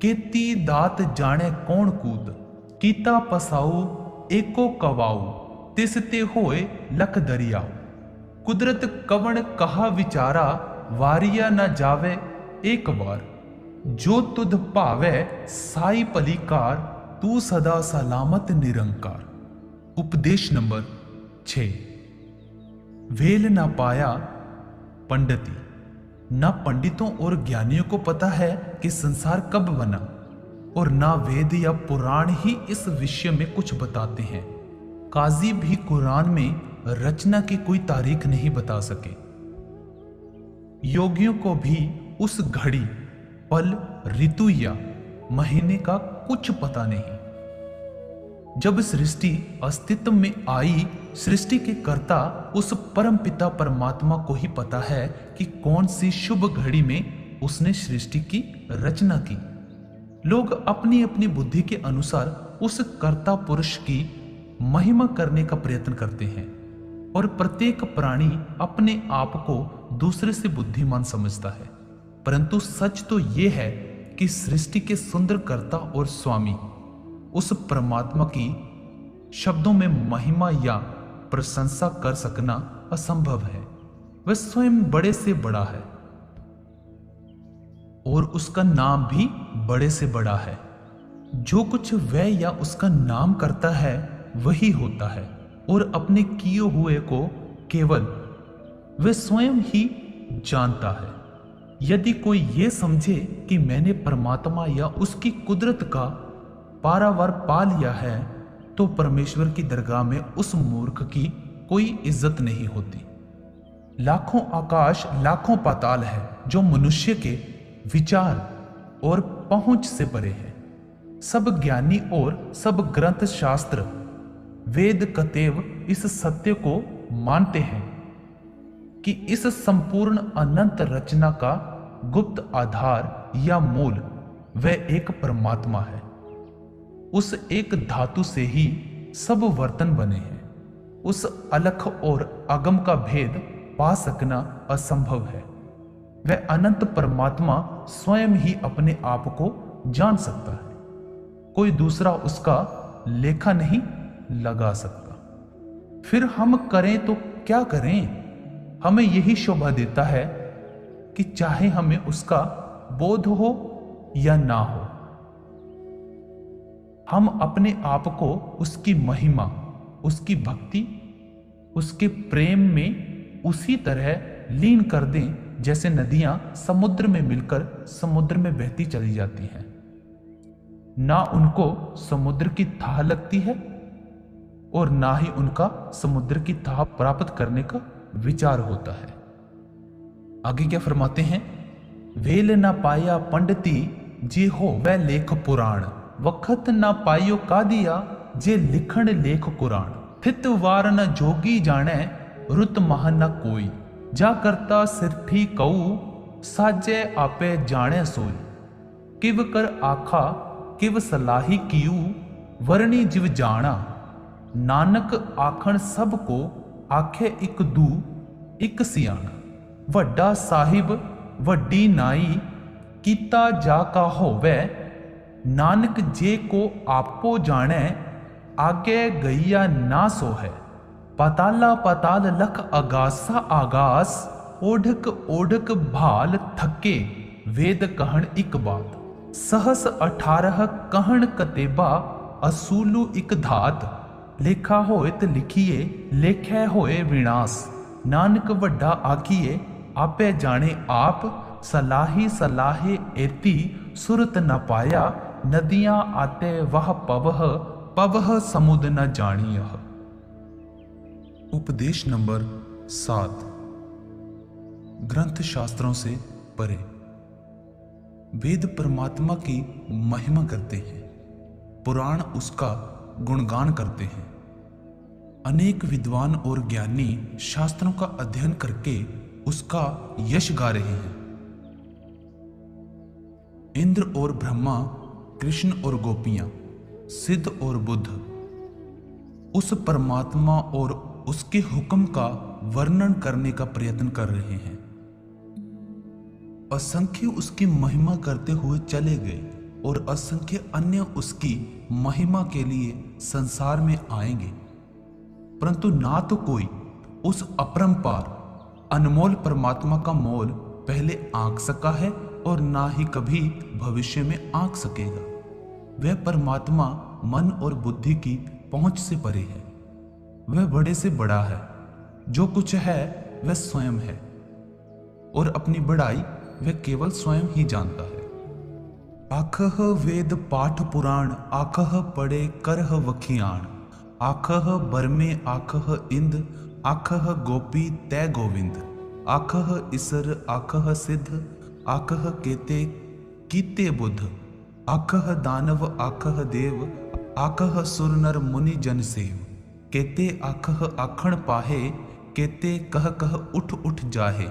केती दात जाने कौन कूद, कीता पसाऊ एको कवाऊ, तिस ते होए लख दरियाऊ। कुदरत कवण कहा विचारा, वारिया न जावे एक बार, जो तुध भावे साई पलीकार, तू सदा सलामत निरंकार। उपदेश नंबर 6। वेल न पाया पंडिती। ना पंडितों और ज्ञानियों को पता है कि संसार कब बना और ना वेद या पुराण ही इस विषय में कुछ बताते हैं। काजी भी कुरान में रचना की कोई तारीख नहीं बता सके। योगियों को भी उस घड़ी, पल, ऋतु या महीने का कुछ पता नहीं। जब सृष्टि अस्तित्व में आई, सृष्टि के कर्ता उस परम पिता परमात्मा को ही पता है कि कौन सी शुभ घड़ी में उसने सृष्टि की रचना की। लोग अपनी अपनी बुद्धि के अनुसार उस कर्ता पुरुष की महिमा करने का प्रयत्न करते हैं और प्रत्येक प्राणी अपने आप को दूसरे से बुद्धिमान समझता है। परंतु सच तो यह है कि सृष्टि के सुंदर कर्ता और स्वामी उस परमात्मा की शब्दों में महिमा या प्रशंसा कर सकना असंभव है। वह स्वयं बड़े से बड़ा है और उसका नाम भी बड़े से बड़ा है। जो कुछ वह या उसका नाम करता है वही होता है और अपने किए हुए को केवल वह स्वयं ही जानता है। यदि कोई ये समझे कि मैंने परमात्मा या उसकी कुदरत का पारावार पा लिया है, तो परमेश्वर की दरगाह में उस मूर्ख की कोई इज्जत नहीं होती। लाखों आकाश लाखों पाताल है जो मनुष्य के विचार और पहुंच से परे है। सब ज्ञानी और सब ग्रंथ शास्त्र वेद कतेव इस सत्य को मानते हैं कि इस संपूर्ण अनंत रचना का गुप्त आधार या मूल वह एक परमात्मा है। उस एक धातु से ही सब बर्तन बने हैं। उस अलख और अगम का भेद पा सकना असंभव है। वह अनंत परमात्मा स्वयं ही अपने आप को जान सकता है। कोई दूसरा उसका लेखा नहीं लगा सकता। फिर हम करें तो क्या करें? हमें यही शोभा देता है कि चाहे हमें उसका बोध हो या ना हो, हम अपने आप को उसकी महिमा, उसकी भक्ति, उसके प्रेम में उसी तरह लीन कर दें जैसे नदियां समुद्र में मिलकर समुद्र में बहती चली जाती हैं। ना उनको समुद्र की थाह लगती है और ना ही उनका समुद्र की थाह प्राप्त करने का विचार होता है। आगे क्या फरमाते हैं? वेल ना पाया पंडिती जे हो वह लेख पुराण, वखत ना पायो का दिया जे लिखण लेख कुरान। थित वार न जोगी जाने रुत मह न कोई, जा करता सिरठी कऊ साजे आपे जाने सोई। किव कर आखा किव सलाही कियू वरणी जिव जाना, नानक आखण सब को आखे इक दू इक सियाना। वड्डा साहिब वड्डी नाई कीता जा का होवे, नानक जे को आपो जाने आगे गैया ना सो है। पाताला पाताल लख आगासा आगास, ओढ़क ओढ़क भाल थके वेद कहण इक बात। सहस 18 कहण कतेबा असूलु इक धात, लेखा होए त लिखिए लेखे होए विनाश। नानक वड्डा आखिए आपे जाने आप, सलाही सलाहे एती सुरत न पाया। नदियां आते वह पवह पवह समुद न जानियह। उपदेश नंबर 7। ग्रंथ शास्त्रों से परे। वेद परमात्मा की महिमा करते हैं, पुराण उसका गुणगान करते हैं। अनेक विद्वान और ज्ञानी शास्त्रों का अध्ययन करके उसका यश गा रहे हैं। इंद्र और ब्रह्मा, कृष्ण और गोपियां, सिद्ध और बुद्ध उस परमात्मा और उसके हुक्म का वर्णन करने का प्रयत्न कर रहे हैं। असंख्य उसकी महिमा करते हुए चले गए और असंख्य अन्य उसकी महिमा के लिए संसार में आएंगे, परंतु ना तो कोई उस अपरंपार अनमोल परमात्मा का मोल पहले आंक सका है और ना ही कभी भविष्य में आंक सकेगा। वह परमात्मा मन और बुद्धि की पहुंच से परे है। वह बड़े से बड़ा है। जो कुछ है वह स्वयं है और अपनी बड़ाई वह केवल स्वयं ही जानता है। आखह वेद पाठ पुराण, आखह पढ़े करह वखियाण। आखह बरमे आखह इंद, आखह गोपी तय गोविंद। आखह इसर आखह सिद्ध, आखह केते कीते बुद्ध। आखह दानव आखह देव, आकह सुर नर मुनि जन सेव, केते आखह आखण पाहे, केते कह कह उठ उठ जाहे,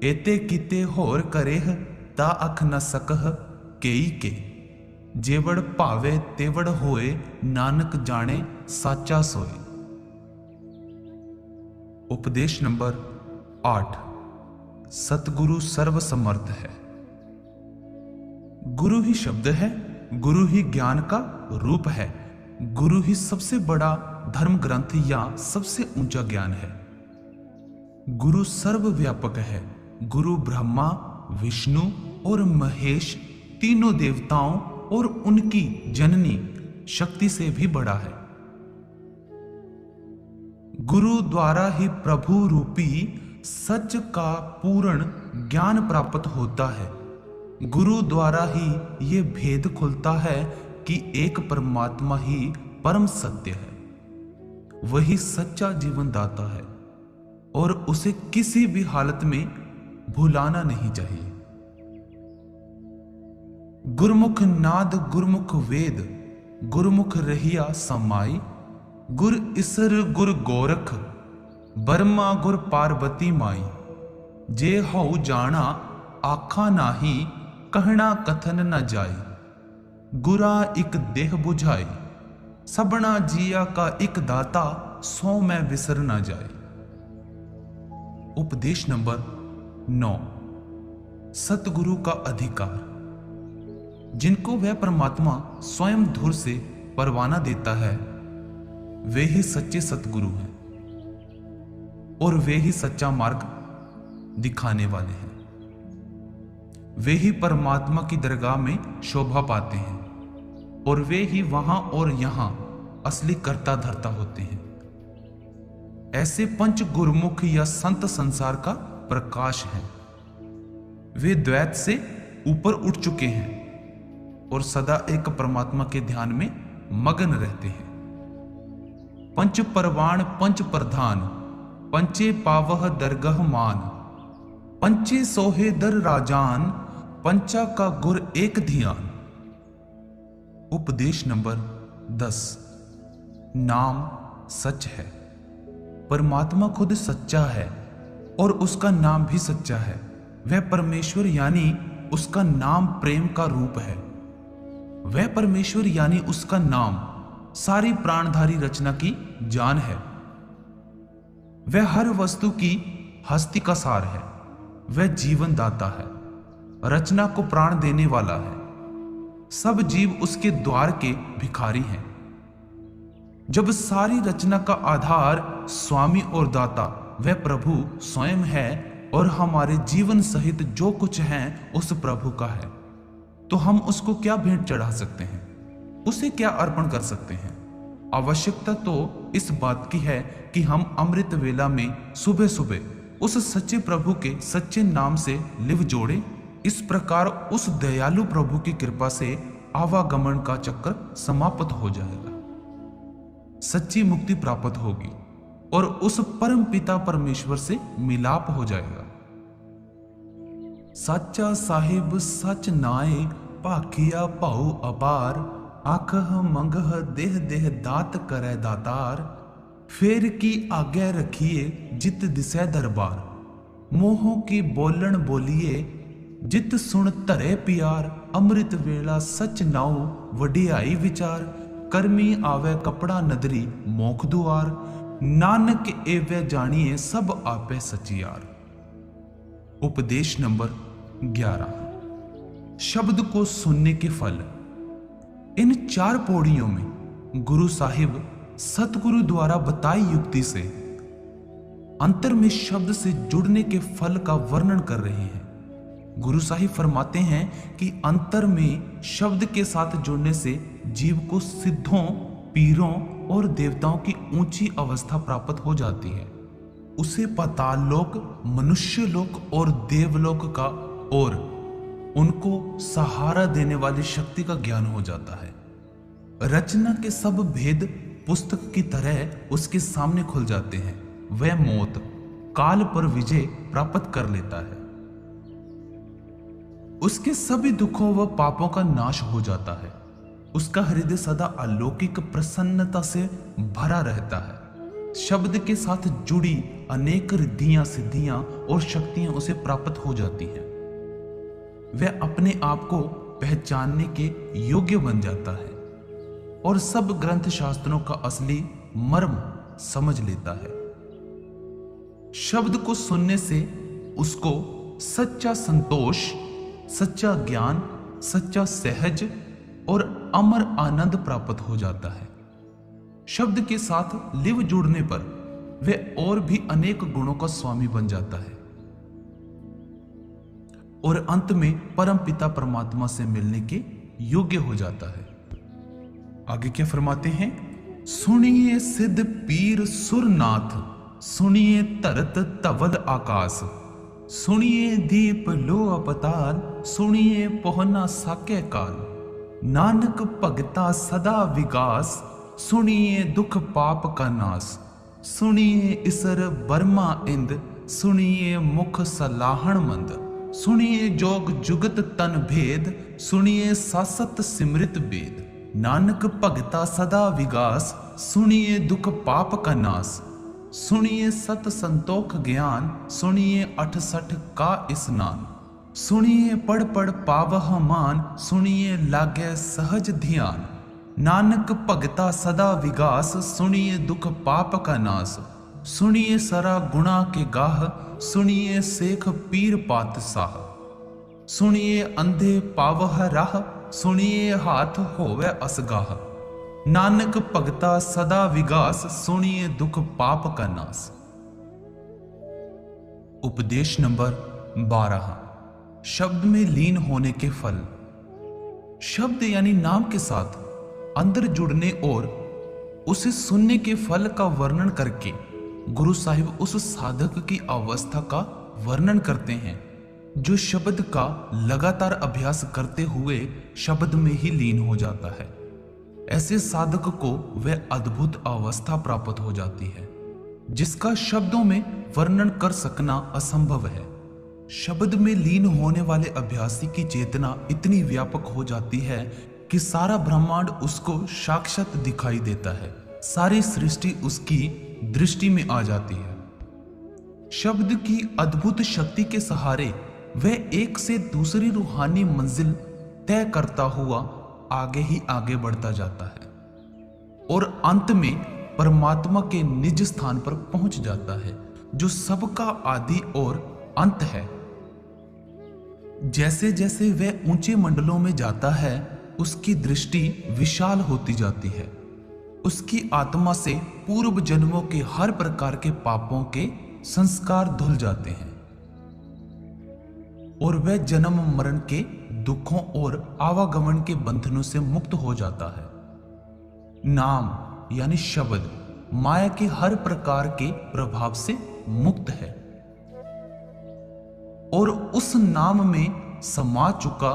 एते किते होर करेह, ता अख न सकह केई के, जेवड़ भावे तेवड़ होए, नानक जाने साचा सोए। उपदेश नंबर 8। सतगुरु सर्व समर्थ है। गुरु ही शब्द है, गुरु ही ज्ञान का रूप है, गुरु ही सबसे बड़ा धर्म ग्रंथ या सबसे ऊंचा ज्ञान है। गुरु सर्वव्यापक है। गुरु ब्रह्मा, विष्णु और महेश तीनों देवताओं और उनकी जननी शक्ति से भी बड़ा है। गुरु द्वारा ही प्रभु रूपी सच का पूर्ण ज्ञान प्राप्त होता है। गुरु द्वारा ही ये भेद खुलता है कि एक परमात्मा ही परम सत्य है, वही सच्चा जीवन दाता है और उसे किसी भी हालत में भुलाना नहीं चाहिए। गुरमुख नाद गुरमुख वेद, गुरमुख रहिया समाई, गुर इसर गुर गोरख, बर्मा गुर पार्वती माई, जे हऊ जाना आखा नाही, कहना कथन न जाई, गुरा इक देह बुझाई, सबना जिया का इक दाता, सो मैं विसर न जाए। उपदेश नंबर 9। सतगुरु का अधिकार। जिनको वह परमात्मा स्वयं धुर से परवाना देता है, वे ही सच्चे सतगुरु हैं और वे ही सच्चा मार्ग दिखाने वाले हैं। वे ही परमात्मा की दरगाह में शोभा पाते हैं और वे ही वहां और यहां असली कर्ता धर्ता होते हैं। ऐसे पंच गुरुमुख या संत संसार का प्रकाश हैं। वे द्वैत से ऊपर उठ चुके हैं और सदा एक परमात्मा के ध्यान में मगन रहते हैं। पंच परवाण पंच प्रधान, पंचे पावह दरगह मान, पंचे सोहे दर राजान, पंचा का गुर एक ध्यान। उपदेश नंबर 10। नाम सच है। परमात्मा खुद सच्चा है और उसका नाम भी सच्चा है। वह परमेश्वर यानी उसका नाम प्रेम का रूप है। वह परमेश्वर यानी उसका नाम सारी प्राणधारी रचना की जान है। वह हर वस्तु की हस्ती का सार है। वह जीवन दाता है, रचना को प्राण देने वाला है। सब जीव उसके द्वार के भिखारी हैं। जब सारी रचना का आधार स्वामी और दाता वह प्रभु स्वयं है और हमारे जीवन सहित जो कुछ है उस प्रभु का है, तो हम उसको क्या भेंट चढ़ा सकते हैं, उसे क्या अर्पण कर सकते हैं। आवश्यकता तो इस बात की है कि हम अमृत वेला में सुबह सुबह उस सच्चे प्रभु के सच्चे नाम से लिव जोड़े। इस प्रकार उस दयालु प्रभु की कृपा से आवागमन का चक्र समाप्त हो जाएगा, सच्ची मुक्ति प्राप्त होगी और उस परम पिता परमेश्वर से मिलाप हो जाएगा। साचा साहिब सच नाए, भाखिया भाऊ अपार, आखह मंगह देह देह दात करे दातार, फेर की आज्ञा रखिए जित दिसै दरबार, मोहों की बोलन बोलिए जित सुन धरे प्यार, अमृत वेला सच नाऊ वडियाई विचार, कर्मी आवे कपड़ा नदरी मोख दुआर, नानक एवे जानिए सब आपे सचियार। उपदेश नंबर 11। शब्द को सुनने के फल। इन 4 पौड़ियों में गुरु साहिब सतगुरु द्वारा बताई युक्ति से अंतर में शब्द से जुड़ने के फल का वर्णन कर रहे हैं। गुरु साहिब फरमाते हैं कि अंतर में शब्द के साथ जुड़ने से जीव को सिद्धों, पीरों और देवताओं की ऊंची अवस्था प्राप्त हो जाती है। उसे पाताल लोक, मनुष्य लोक और देवलोक का और उनको सहारा देने वाली शक्ति का ज्ञान हो जाता है। रचना के सब भेद पुस्तक की तरह उसके सामने खुल जाते हैं। वह मौत काल पर विजय प्राप्त कर लेता है। उसके सभी दुखों व पापों का नाश हो जाता है। उसका हृदय सदा अलौकिक प्रसन्नता से भरा रहता है। शब्द के साथ जुड़ी अनेक रिद्धियां, सिद्धियां और शक्तियां उसे प्राप्त हो जाती हैं। वह अपने आप को पहचानने के योग्य बन जाता है और सब ग्रंथ शास्त्रों का असली मर्म समझ लेता है। शब्द को सुनने से उसको सच्चा संतोष, सच्चा ज्ञान, सच्चा सहज और अमर आनंद प्राप्त हो जाता है। शब्द के साथ लिव जुड़ने पर वह और भी अनेक गुणों का स्वामी बन जाता है और अंत में परम पिता परमात्मा से मिलने के योग्य हो जाता है। आगे क्या फरमाते हैं? सुनिए सिद्ध पीर सुरनाथ, सुनिए तरत तवल आकाश, सुनिए दीप लो अवतार, सुनिए पोहना साके काल, नानक भगता सदा विगास, सुनिए दुख पाप का नाश, सुनिए इसर बर्मा इंद, सुनिए मुख सलाहण मंद, सुनिए जोग जुगत तन भेद, सुनिए सासत सिमृत वेद, नानक भगता सदा विगास, सुनिए दुख पाप का नाश, सुनिए सत संतोख ज्ञान, सुनिए 68 का स्नान, सुनिए पढ़ पढ़ पावह मान, सुनिए लागे सहज ध्यान, नानक भगता सदा विगास, सुनिए दुख पाप का नाश, सुनिए सरा गुणा के गाह, सुनिए शेख पीर पातशाह, सुनिए अंधे पावह राह, सुनिए हाथ होवे असगाह, नानक भगता सदा विगास, सुनिए दुख पाप का नाश। उपदेश नंबर 12, शब्द में लीन होने के फल। शब्द यानी नाम के साथ अंदर जुड़ने और उसे सुनने के फल का वर्णन करके गुरु साहिब उस साधक की अवस्था का वर्णन करते हैं जो शब्द का लगातार अभ्यास करते हुए शब्द में ही लीन हो जाता है। ऐसे साधक को वह अद्भुत अवस्था प्राप्त हो जाती है जिसका शब्दों में वर्णन कर सकना असंभव है। शब्द में लीन होने वाले अभ्यासी की चेतना इतनी व्यापक हो जाती है कि सारा ब्रह्मांड उसको साक्षात दिखाई देता है, सारी सृष्टि उसकी दृष्टि में आ जाती है। शब्द की अद्भुत शक्ति के सहारे वह एक से दूसरी रूहानी मंजिल तय करता हुआ आगे ही आगे बढ़ता जाता है और अंत में परमात्मा के निज स्थान पर पहुंच जाता है जो सबका आदि और अंत है। जैसे जैसे वह ऊंचे मंडलों में जाता है उसकी दृष्टि विशाल होती जाती है। उसकी आत्मा से पूर्व जन्मों के हर प्रकार के पापों के संस्कार धुल जाते हैं और वह जन्म मरण के दुखों और आवागमन के बंधनों से मुक्त हो जाता है। नाम यानी शब्द माया के हर प्रकार के प्रभाव से मुक्त है और उस नाम में समा चुका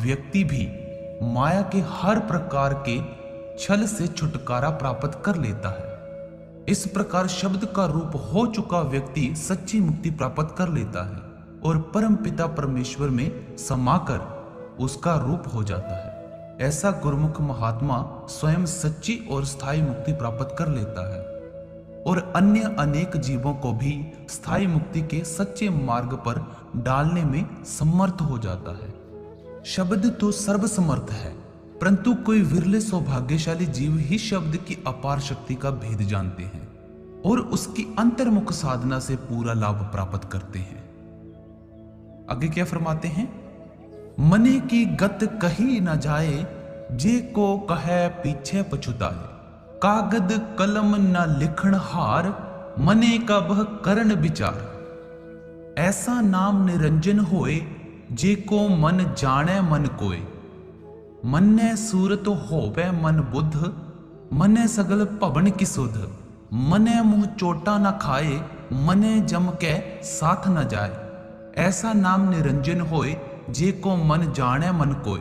व्यक्ति भी माया के हर प्रकार के छल से छुटकारा प्राप्त कर लेता है। इस प्रकार शब्द का रूप हो चुका व्यक्ति सच्ची मुक्ति प्राप्त कर लेता है और परम पिता परमेश्वर में समाकर उसका रूप हो जाता है। ऐसा गुरुमुख महात्मा स्वयं सच्ची और स्थायी मुक्ति प्राप्त कर लेता है और अन्य अनेक जीवों को भी स्थायी मुक्ति के सच्चे मार्ग पर डालने में समर्थ हो जाता है। शब्द तो सर्वसमर्थ है, परंतु कोई विरले सौभाग्यशाली जीव ही शब्द की अपार शक्ति का भेद जानते हैं और उसकी अंतर्मुख साधना से पूरा लाभ प्राप्त करते हैं। आगे क्या फरमाते हैं? मने की गत कही न जाए, जे को कहे पीछे पछुताए, कागद कलम न लिखण हार, मने का बह करण विचार, ऐसा नाम निरंजन होए, जे को मन जाने मन कोय, मन्ने सूरत होवे मन बुद्ध, मने सगल भवन की सुध, मने मुंह चोटा न खाए, मने जम के साथ न जाए, ऐसा नाम निरंजन होए, जे को मन जाने मन कोय,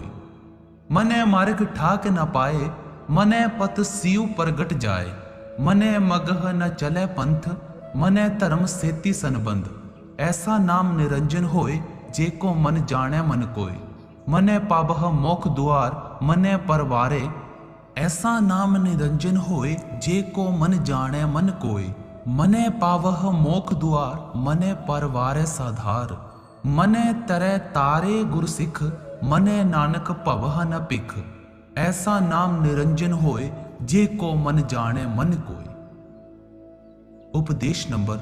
मने मार्ग ठाक न पाए, मने पथ सीव प्रगट जाए, मने मगह न चले पंथ, मने धर्म सेती संबंध, ऐसा नाम निरंजन होए, जे को मन जाने मन कोय, मने पाबह मोख द्वार, मने परवारे, ऐसा नाम निरंजन होए, जे को मन जाने मन कोय। मने पावह मोख द्वार, मने परवारे साधार। मने तरे तारे गुरसिख, मने नानक भवह न पिख। ऐसा नाम निरंजन होए, जे को मन जाने मन कोय। उपदेश नंबर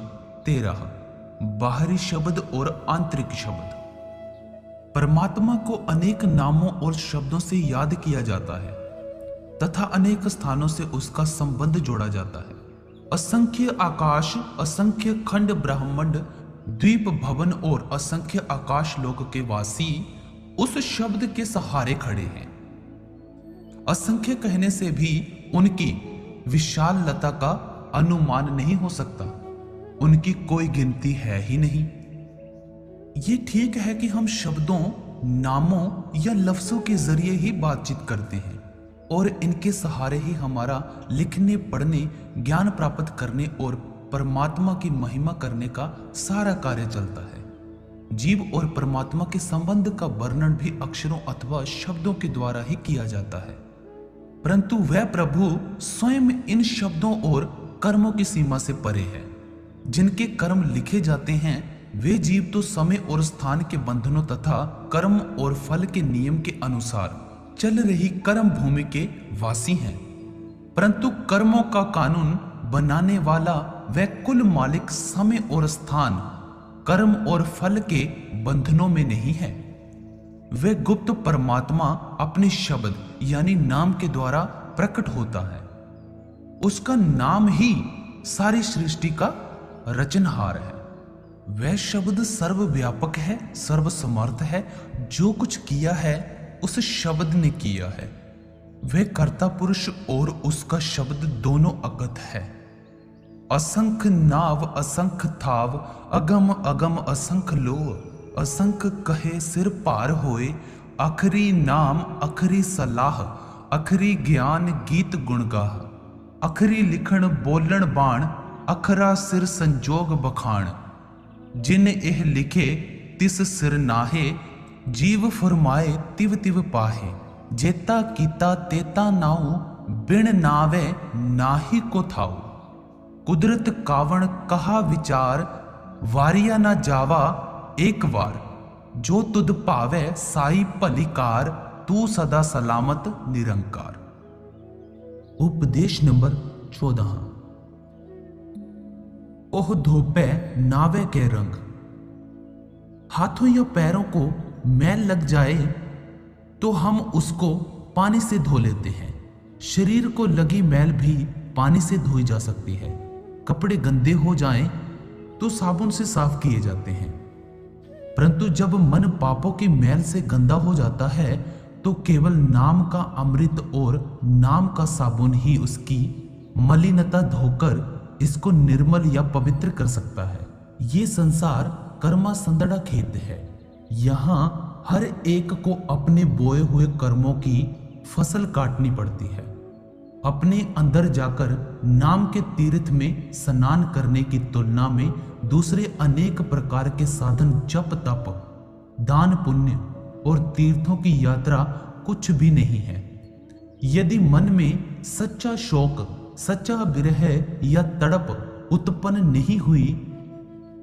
13। बाहरी शब्द और आंतरिक शब्द। परमात्मा को अनेक नामों और शब्दों से याद किया जाता है तथा अनेक स्थानों से उसका संबंध जोड़ा जाता है। असंख्य आकाश, असंख्य खंड ब्रह्मांड, द्वीप भवन और असंख्य आकाश लोक के वासी उस शब्द के सहारे खड़े हैं। असंख्य कहने से भी उनकी विशालता का अनुमान नहीं हो सकता। उनकी कोई गिनती है ही नहीं। ये ठीक है कि हम शब्दों, नामों या लफ्जों के जरिए ही बातचीत करते हैं और इनके सहारे ही हमारा लिखने, पढ़ने, ज्ञान प्राप्त करने और परमात्मा की महिमा करने का सारा कार्य चलता है। जीव और परमात्मा के संबंध का वर्णन भी अक्षरों अथवा शब्दों के द्वारा ही किया जाता है, परंतु वह प्रभु स्वयं इन शब्दों और कर्मों की सीमा से परे है। जिनके कर्म लिखे जाते हैं वे जीव तो समय और स्थान के बंधनों तथा कर्म और फल के नियम के अनुसार चल रही कर्म भूमि के वासी हैं, परंतु कर्मों का कानून बनाने वाला वह कुल मालिक समय और स्थान, कर्म और फल के बंधनों में नहीं है। वह गुप्त परमात्मा अपने शब्द यानी नाम के द्वारा प्रकट होता है। उसका नाम ही सारी सृष्टि का रचनहार है। वह शब्द सर्वव्यापक है, सर्वसमर्थ है। जो कुछ किया है उस शब्द ने किया है। वह कर्ता पुरुष और उसका शब्द दोनों अगत है। असंख्य नाव असंख्य थाव, अगम अगम असंख्य लो। असंख्य कहे सिर पार होए, अखरी नाम अखरी सलाह। अखरी ज्ञान गीत गुणगाह। अखरी लिखण बोलण बाण, अखरा सिर संजोग बखान। जिन एह लिखे तिस सिर नाहे, जीव फुरमाए तिव तिव पाहे। जेता कीता तेता नाऊ, बिन नावे नाही को थाऊ। कुदरत कावण कहा विचार, वारिया ना जावा एक बार। जो तुद पावे साई भलीकार, तू सदा सलामत निरंकार। उपदेश नंबर 14। ओह धोपे नावे के रंग। हाथों या पैरों को मैल लग जाए तो हम उसको पानी से धो लेते हैं। शरीर को लगी मैल भी पानी से धोई जा सकती है। कपड़े गंदे हो जाएं तो साबुन से साफ किए जाते हैं, परंतु जब मन पापों की मैल से गंदा हो जाता है तो केवल नाम का अमृत और नाम का साबुन ही उसकी मलिनता धोकर इसको निर्मल या पवित्र कर सकता है। ये संसार कर्मा संदड़ा खेत है। यहाँ हर एक को अपने बोए हुए कर्मों की फसल काटनी पड़ती है। अपने अंदर जाकर नाम के तीर्थ में स्नान करने की तुलना में दूसरे अनेक प्रकार के साधन, जप तप, दान पुण्य और तीर्थों की यात्रा कुछ भी नहीं है। यदि मन में सच्चा शोक, सच्चा विरह या तड़प उत्पन्न नहीं हुई,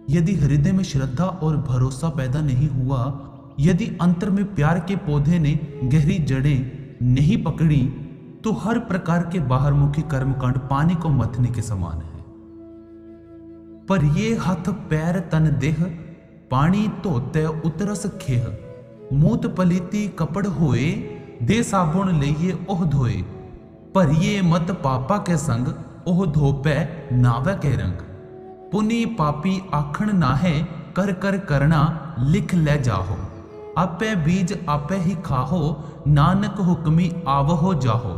यदि हृदय में श्रद्धा और भरोसा पैदा नहीं हुआ, यदि अंतर में प्यार के पौधे ने गहरी जड़ें नहीं पकड़ी, तो हर प्रकार के बाहरमुखी कर्मकांड पानी को मथने के समान है। पर ये हाथ पैर तन देह, पानी धोते उतरस खेह। मूत पलीती कपड़ होए, दे साबुन लइए ओह धोए। पर ये मत पापा के संग, ओह धोपे नावे के रंग। पुनि पापी आखण नाहे, कर कर करना लिख ले जाहो। आपे बीज आपे ही खाहो, नानक हुक्मी आवहो जाहो।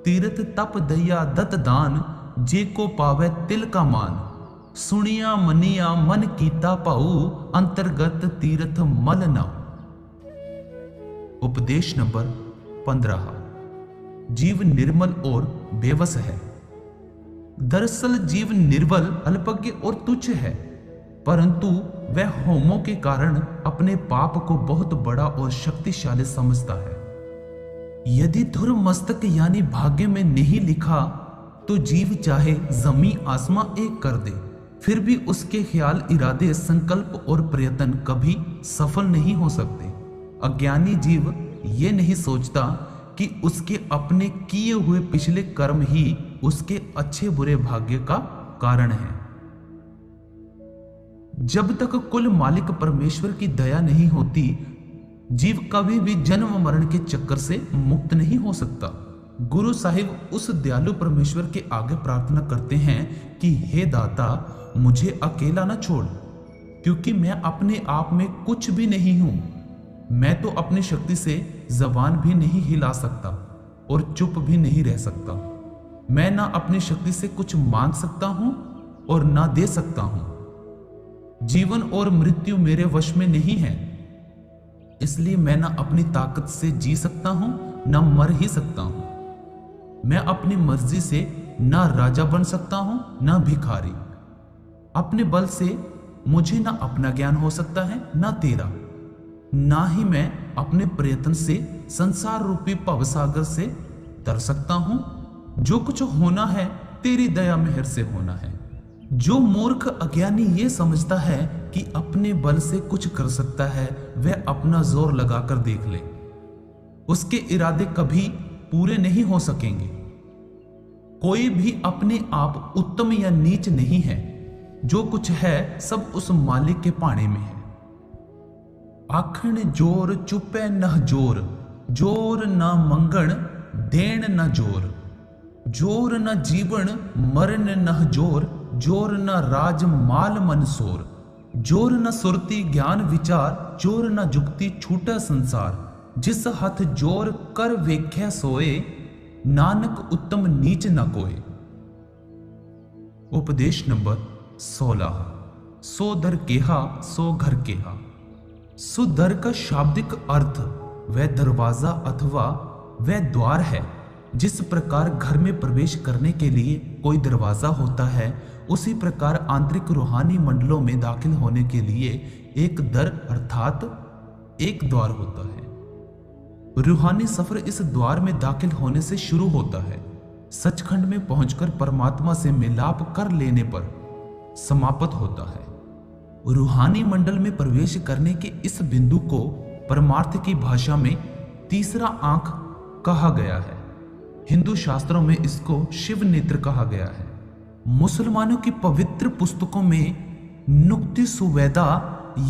तीर्थ तप दया दत दान, जे को पावे तिल का मान। सुनिया मनिया मन कीता पाऊ, अंतर्गत तीर्थ मल नाऊ। उपदेश नंबर 15। जीव निर्मल और बेवस है। दरअसल जीव निर्बल, अल्पज्ञ और तुच्छ है, परंतु वह होमों के कारण अपने पाप को बहुत बड़ा और शक्तिशाली समझता है। यदि धुर मस्तक यानी भाग्य में नहीं लिखा तो जीव चाहे जमी आसमां एक कर दे, फिर भी उसके ख्याल, इरादे, संकल्प और प्रयत्न कभी सफल नहीं हो सकते। अज्ञानी जीव ये नहीं सोचता कि उसके अपने किए हुए पिछले कर्म ही उसके अच्छे बुरे भाग्य का कारण है। जब तक कुल मालिक परमेश्वर की दया नहीं होती, जीव कभी भी जन्म मरण के चक्कर से मुक्त नहीं हो सकता। गुरु साहिब उस दयालु परमेश्वर के आगे प्रार्थना करते हैं कि हे दाता, मुझे अकेला न छोड़, क्योंकि मैं अपने आप में कुछ भी नहीं हूं। मैं तो अपनी शक्ति से जबान भी नहीं हिला सकता और चुप भी नहीं रह सकता। मैं ना अपनी शक्ति से कुछ मांग सकता हूं और ना दे सकता हूं। जीवन और मृत्यु मेरे वश में नहीं है, इसलिए मैं ना अपनी ताकत से जी सकता हूं ना मर ही सकता हूं। मैं अपनी मर्जी से ना राजा बन सकता हूं ना भिखारी। अपने बल से मुझे ना अपना ज्ञान हो सकता है ना तेरा, ना ही मैं अपने प्रयत्न से संसार रूपी भवसागर से तर सकता हूं। जो कुछ होना है तेरी दया मेहर से होना है। जो मूर्ख अज्ञानी ये समझता है कि अपने बल से कुछ कर सकता है, वह अपना जोर लगाकर देख ले, उसके इरादे कभी पूरे नहीं हो सकेंगे। कोई भी अपने आप उत्तम या नीच नहीं है। जो कुछ है सब उस मालिक के पाने में है। आखण जोर चुपे न जोर, जोर न मंगण देण न जोर, जोर न जीवन मरण न जोर, जोर न राज माल मनसोर, जोर न सुरती ज्ञान विचार, जोर न जुक्ति छूटा संसार। जिस हथ जोर कर वेख्या सोए, नानक उत्तम नीच न कोय। उपदेश नंबर 16। सो दर केहा सो घर केहा। सुदर का शाब्दिक अर्थ वह दरवाजा अथवा वह द्वार है। जिस प्रकार घर में प्रवेश करने के लिए कोई दरवाजा होता है, उसी प्रकार आंतरिक रूहानी मंडलों में दाखिल होने के लिए एक दर अर्थात एक द्वार होता है। रूहानी सफर इस द्वार में दाखिल होने से शुरू होता है। सचखंड में पहुंचकर परमात्मा से मिलाप कर लेने पर समाप्त होता है। रूहानी मंडल में प्रवेश करने के इस बिंदु को परमार्थ की भाषा में तीसरा आंख कहा गया है। हिंदू शास्त्रों में इसको शिव नेत्र कहा गया है। मुसलमानों की पवित्र पुस्तकों में नुक्ति सुवैदा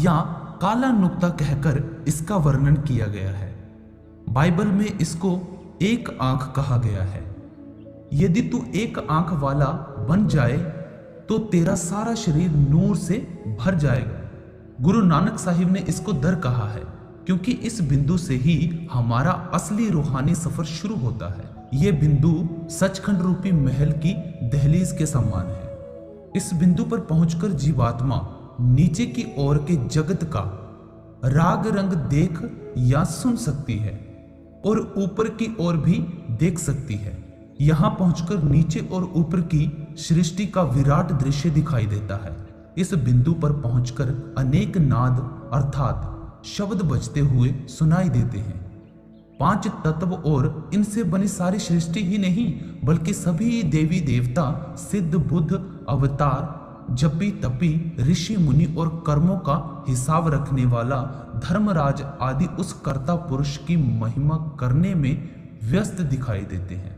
या काला नुक्ता कहकर इसका वर्णन किया गया है। बाइबल में इसको एक आंख कहा गया है। यदि तू एक आंख वाला बन जाए तो तेरा सारा शरीर नूर से भर जाएगा। गुरु नानक साहिब ने इसको दर कहा है, क्योंकि इस बिंदु से ही हमारा असली रूहानी सफर शुरू होता है। यह बिंदु सचखंड रूपी महल की दहलीज के समान है। इस बिंदु पर पहुंचकर जीवात्मा नीचे की ओर के जगत का राग रंग देख या सुन सकती है और ऊपर की ओर भी देख सकती है। यहां पहुंचकर नीचे और ऊपर की सृष्टि का विराट दृश्य दिखाई देता है। इस बिंदु पर पहुंचकर अनेक नाद अर्थात शब्द बजते हुए सुनाई देते हैं। 5 तत्व और इनसे बनी सारी सृष्टि ही नहीं, बल्कि सभी देवी देवता, सिद्ध बुद्ध अवतार, जपी तपी, ऋषि मुनि और कर्मों का हिसाब रखने वाला धर्मराज आदि उस कर्ता पुरुष की महिमा करने में व्यस्त दिखाई देते हैं।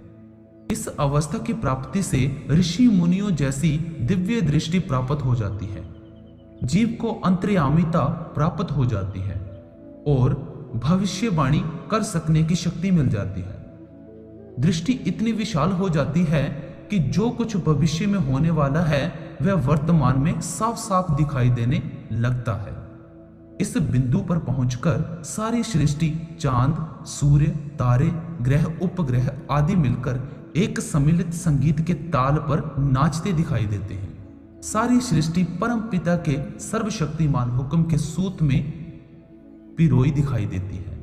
इस अवस्था की प्राप्ति से ऋषि मुनियों जैसी दिव्य दृष्टि प्राप्त हो जाती है। जीव को अंतर्यामिता प्राप्त हो जाती है और भविष्यवाणी कर सकने की शक्ति मिल जाती है। दृष्टि इतनी विशाल हो जाती है कि जो कुछ भविष्य में होने वाला है वह वर्तमान में साफ साफ दिखाई देने लगता है। इस बिंदु पर पहुंचकर सारी सृष्टि, चांद, सूर्य, तारे, ग्रह, उपग्रह आदि मिलकर एक सम्मिलित संगीत के ताल पर नाचते दिखाई देते हैं। सारी सृष्टि परम पिता के सर्वशक्तिमान हुक्म के सूत में पिरोई दिखाई देती है।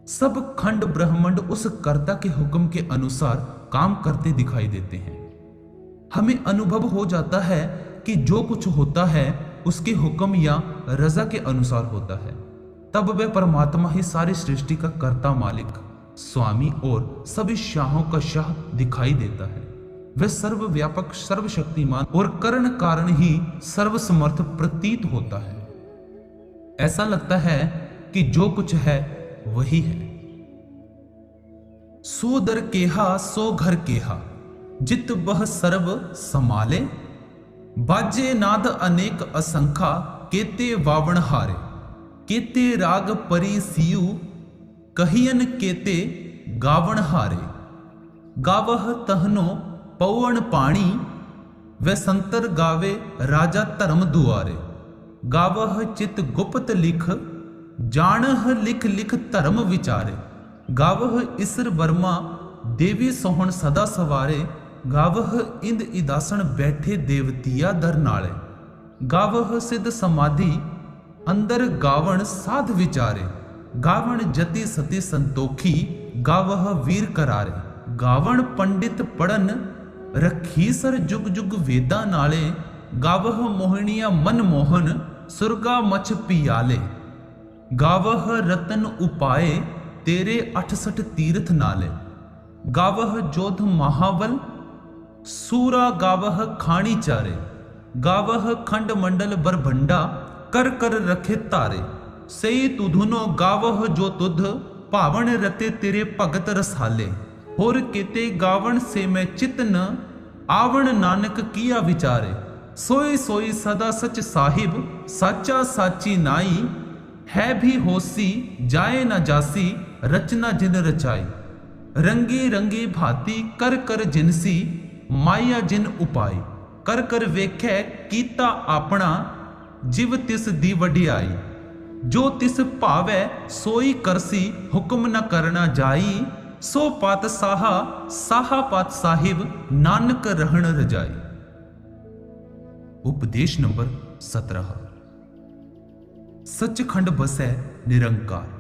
सब खंड ब्रह्मांड उस कर्ता के हुक्म के अनुसार काम करते दिखाई देते हैं। हमें अनुभव हो जाता है कि जो कुछ होता है उसके हुक्म या रजा के अनुसार होता है। तब वह परमात्मा ही सारी सृष्टि का कर्ता मालिक स्वामी और सभी शाहों का शाह दिखाई देता है। वह सर्वव्यापक, सर्वशक्तिमान और करण कारण ही सर्वसमर्थ प्रतीत होता है। ऐसा लगता है कि जो कुछ है वही है। सो दर केहा सो घर केहा, जित बह सर्व समाले, बाजे नाद अनेक असंखा, केते वावण हारे, केते राग परी सियु, कहियन केते गावण हारे, गावह तहनो पौवण पाणी, वे संतर गावे राजा धर्म दुआरे, गावह चित गुप्त लिख, जानह लिख लिख धर्म विचारे, गावह इसर वर्मा देवी सोहन सदा सवारे, गावह इंद इदासन बैठे देवतिया दर नाले, गावह सिद्ध समाधि अंदर गावण साध विचारे, गावण जति सती संतोखी, गावह वीर करारे, गावण पंडित पढ़न रखीसर जुग जुग वेदा नाले, गावह मोहनिया मन मोहन सुरगा मछ पियाले, गावह रतन उपाय तेरे 68 तीर्थ नाले, गावह जोध महावल सूरा, गावह खाणी चारे, गावह खंड मंडल बरभंडा, कर कर रखे तारे, सई तुधुनो गावह जो तुध, पावन रते तेरे भगत रसाले, होर केते गावण से मैं चित न, आवण नानक किया विचारे, सोई सोई सदा सच साहिब, साचा साची नाई, है भी होसी जाए न जासी, रचना जिन रचाई, रंगी रंगी भांति कर कर जिनसी, माया जिन उपाई, कर कर वेखै कीता आपना, जिव तिस दी वडियाई, जो तिस भावै सोई करसी, हुक्म न करना जाई, सो पात साहा साहा पात साहिब, नानक रहन रजाई। उपदेश नंबर 17। सचखंड बसै निरंकार।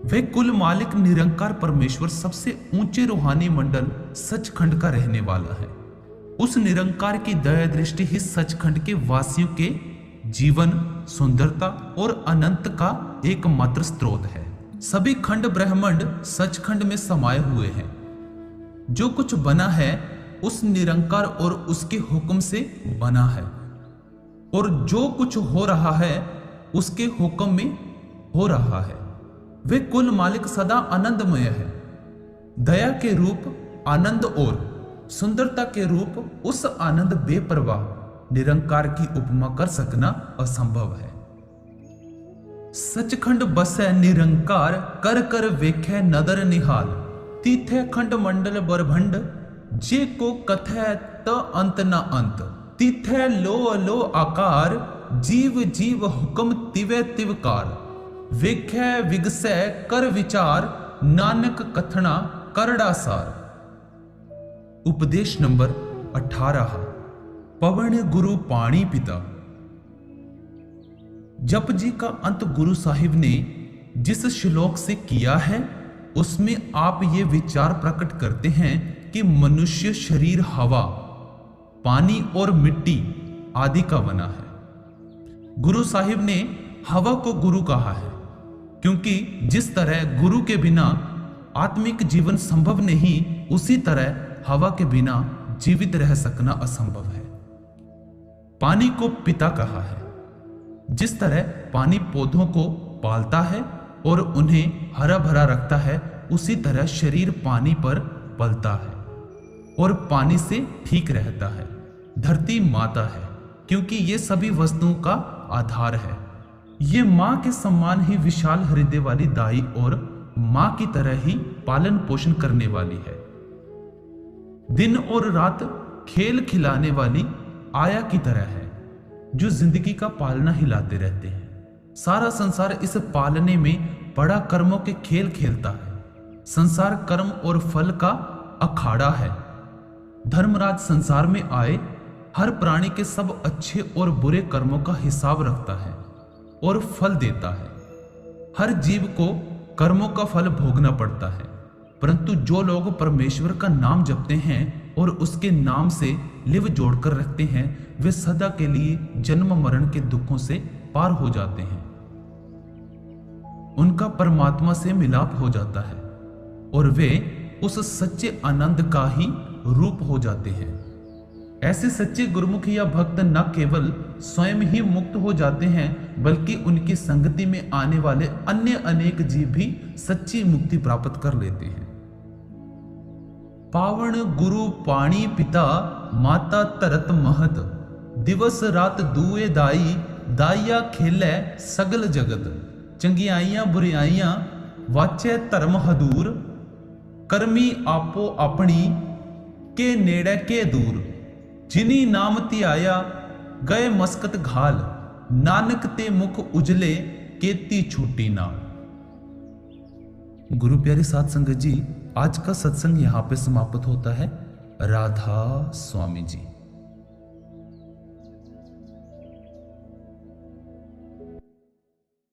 वे कुल मालिक निरंकार परमेश्वर सबसे ऊंचे रूहानी मंडल सचखंड का रहने वाला है। उस निरंकार की दया दृष्टि ही सचखंड के वासियों के जीवन, सुंदरता और अनंत का एकमात्र स्रोत है। सभी खंड ब्रह्मांड सचखंड में समाये हुए हैं। जो कुछ बना है उस निरंकार और उसके हुक्म से बना है, और जो कुछ हो रहा है उसके हुक्म में हो रहा है। वे कुल मालिक सदा आनंदमय है। दया के रूप आनंद और सुंदरता के रूप उस आनंद बेपरवाह निरंकार की उपमा कर सकना असंभव है। सचखंड बसै निरंकार, कर कर वेखै नदर निहाल, तीथे खंड मंडल बरभंड, जे को कथै त अंत न अंत, तीथे लो लो आकार, जीव जीव हुक्म तिवै तिवकार, वेखै विगसै कर विचार, नानक कथना करड़ा सार। उपदेश नंबर 18। पवन गुरु पाणी पिता। जप जी का अंत गुरु साहिब ने जिस श्लोक से किया है उसमें आप ये विचार प्रकट करते हैं कि मनुष्य शरीर हवा, पानी और मिट्टी आदि का बना है। गुरु साहिब ने हवा को गुरु कहा है क्योंकि जिस तरह गुरु के बिना आत्मिक जीवन संभव नहीं, उसी तरह हवा के बिना जीवित रह सकना असंभव है। पानी को पिता कहा है। जिस तरह पानी पौधों को पालता है और उन्हें हरा भरा रखता है, उसी तरह शरीर पानी पर पलता है और पानी से ठीक रहता है। धरती माता है क्योंकि ये सभी वस्तुओं का आधार है। ये माँ के समान ही विशाल हृदय वाली दाई और माँ की तरह ही पालन पोषण करने वाली है। दिन और रात खेल खिलाने वाली आया की तरह है जो जिंदगी का पालना हिलाते रहते हैं। सारा संसार इस पालने में बड़ा कर्मों के खेल खेलता है। संसार कर्म और फल का अखाड़ा है। धर्मराज संसार में आए हर प्राणी के सब अच्छे और बुरे कर्मों का हिसाब रखता है और फल देता है। हर जीव को कर्मों का फल भोगना पड़ता है, परंतु जो लोग परमेश्वर का नाम जपते हैं और उसके नाम से लिव जोड़कर रखते हैं, वे सदा के लिए जन्म मरण के दुखों से पार हो जाते हैं। उनका परमात्मा से मिलाप हो जाता है और वे उस सच्चे आनंद का ही रूप हो जाते हैं। ऐसे सच्चे गुरुमुख या भक्त न केवल स्वयं ही मुक्त हो जाते हैं, बल्कि उनकी संगति में आने वाले अन्य अनेक जीव भी सच्ची मुक्ति प्राप्त कर लेते हैं। पावन गुरु पाणी पिता माता तरत महत, दिवस रात दुए दाई, दाइया खेलै सगल जगत, चंगियाइयां बुराइयां वाचे धर्म हदूर, करमी आपो अपनी के नेड़े के दूर, जिनी नाम धियाया गए मस्कत घाल, नानक ते मुख उजले केती छूटी नाल। गुरु प्यारे साध संगत जी, आज का सत्संग यहां पे समाप्त होता है। राधा स्वामी जी।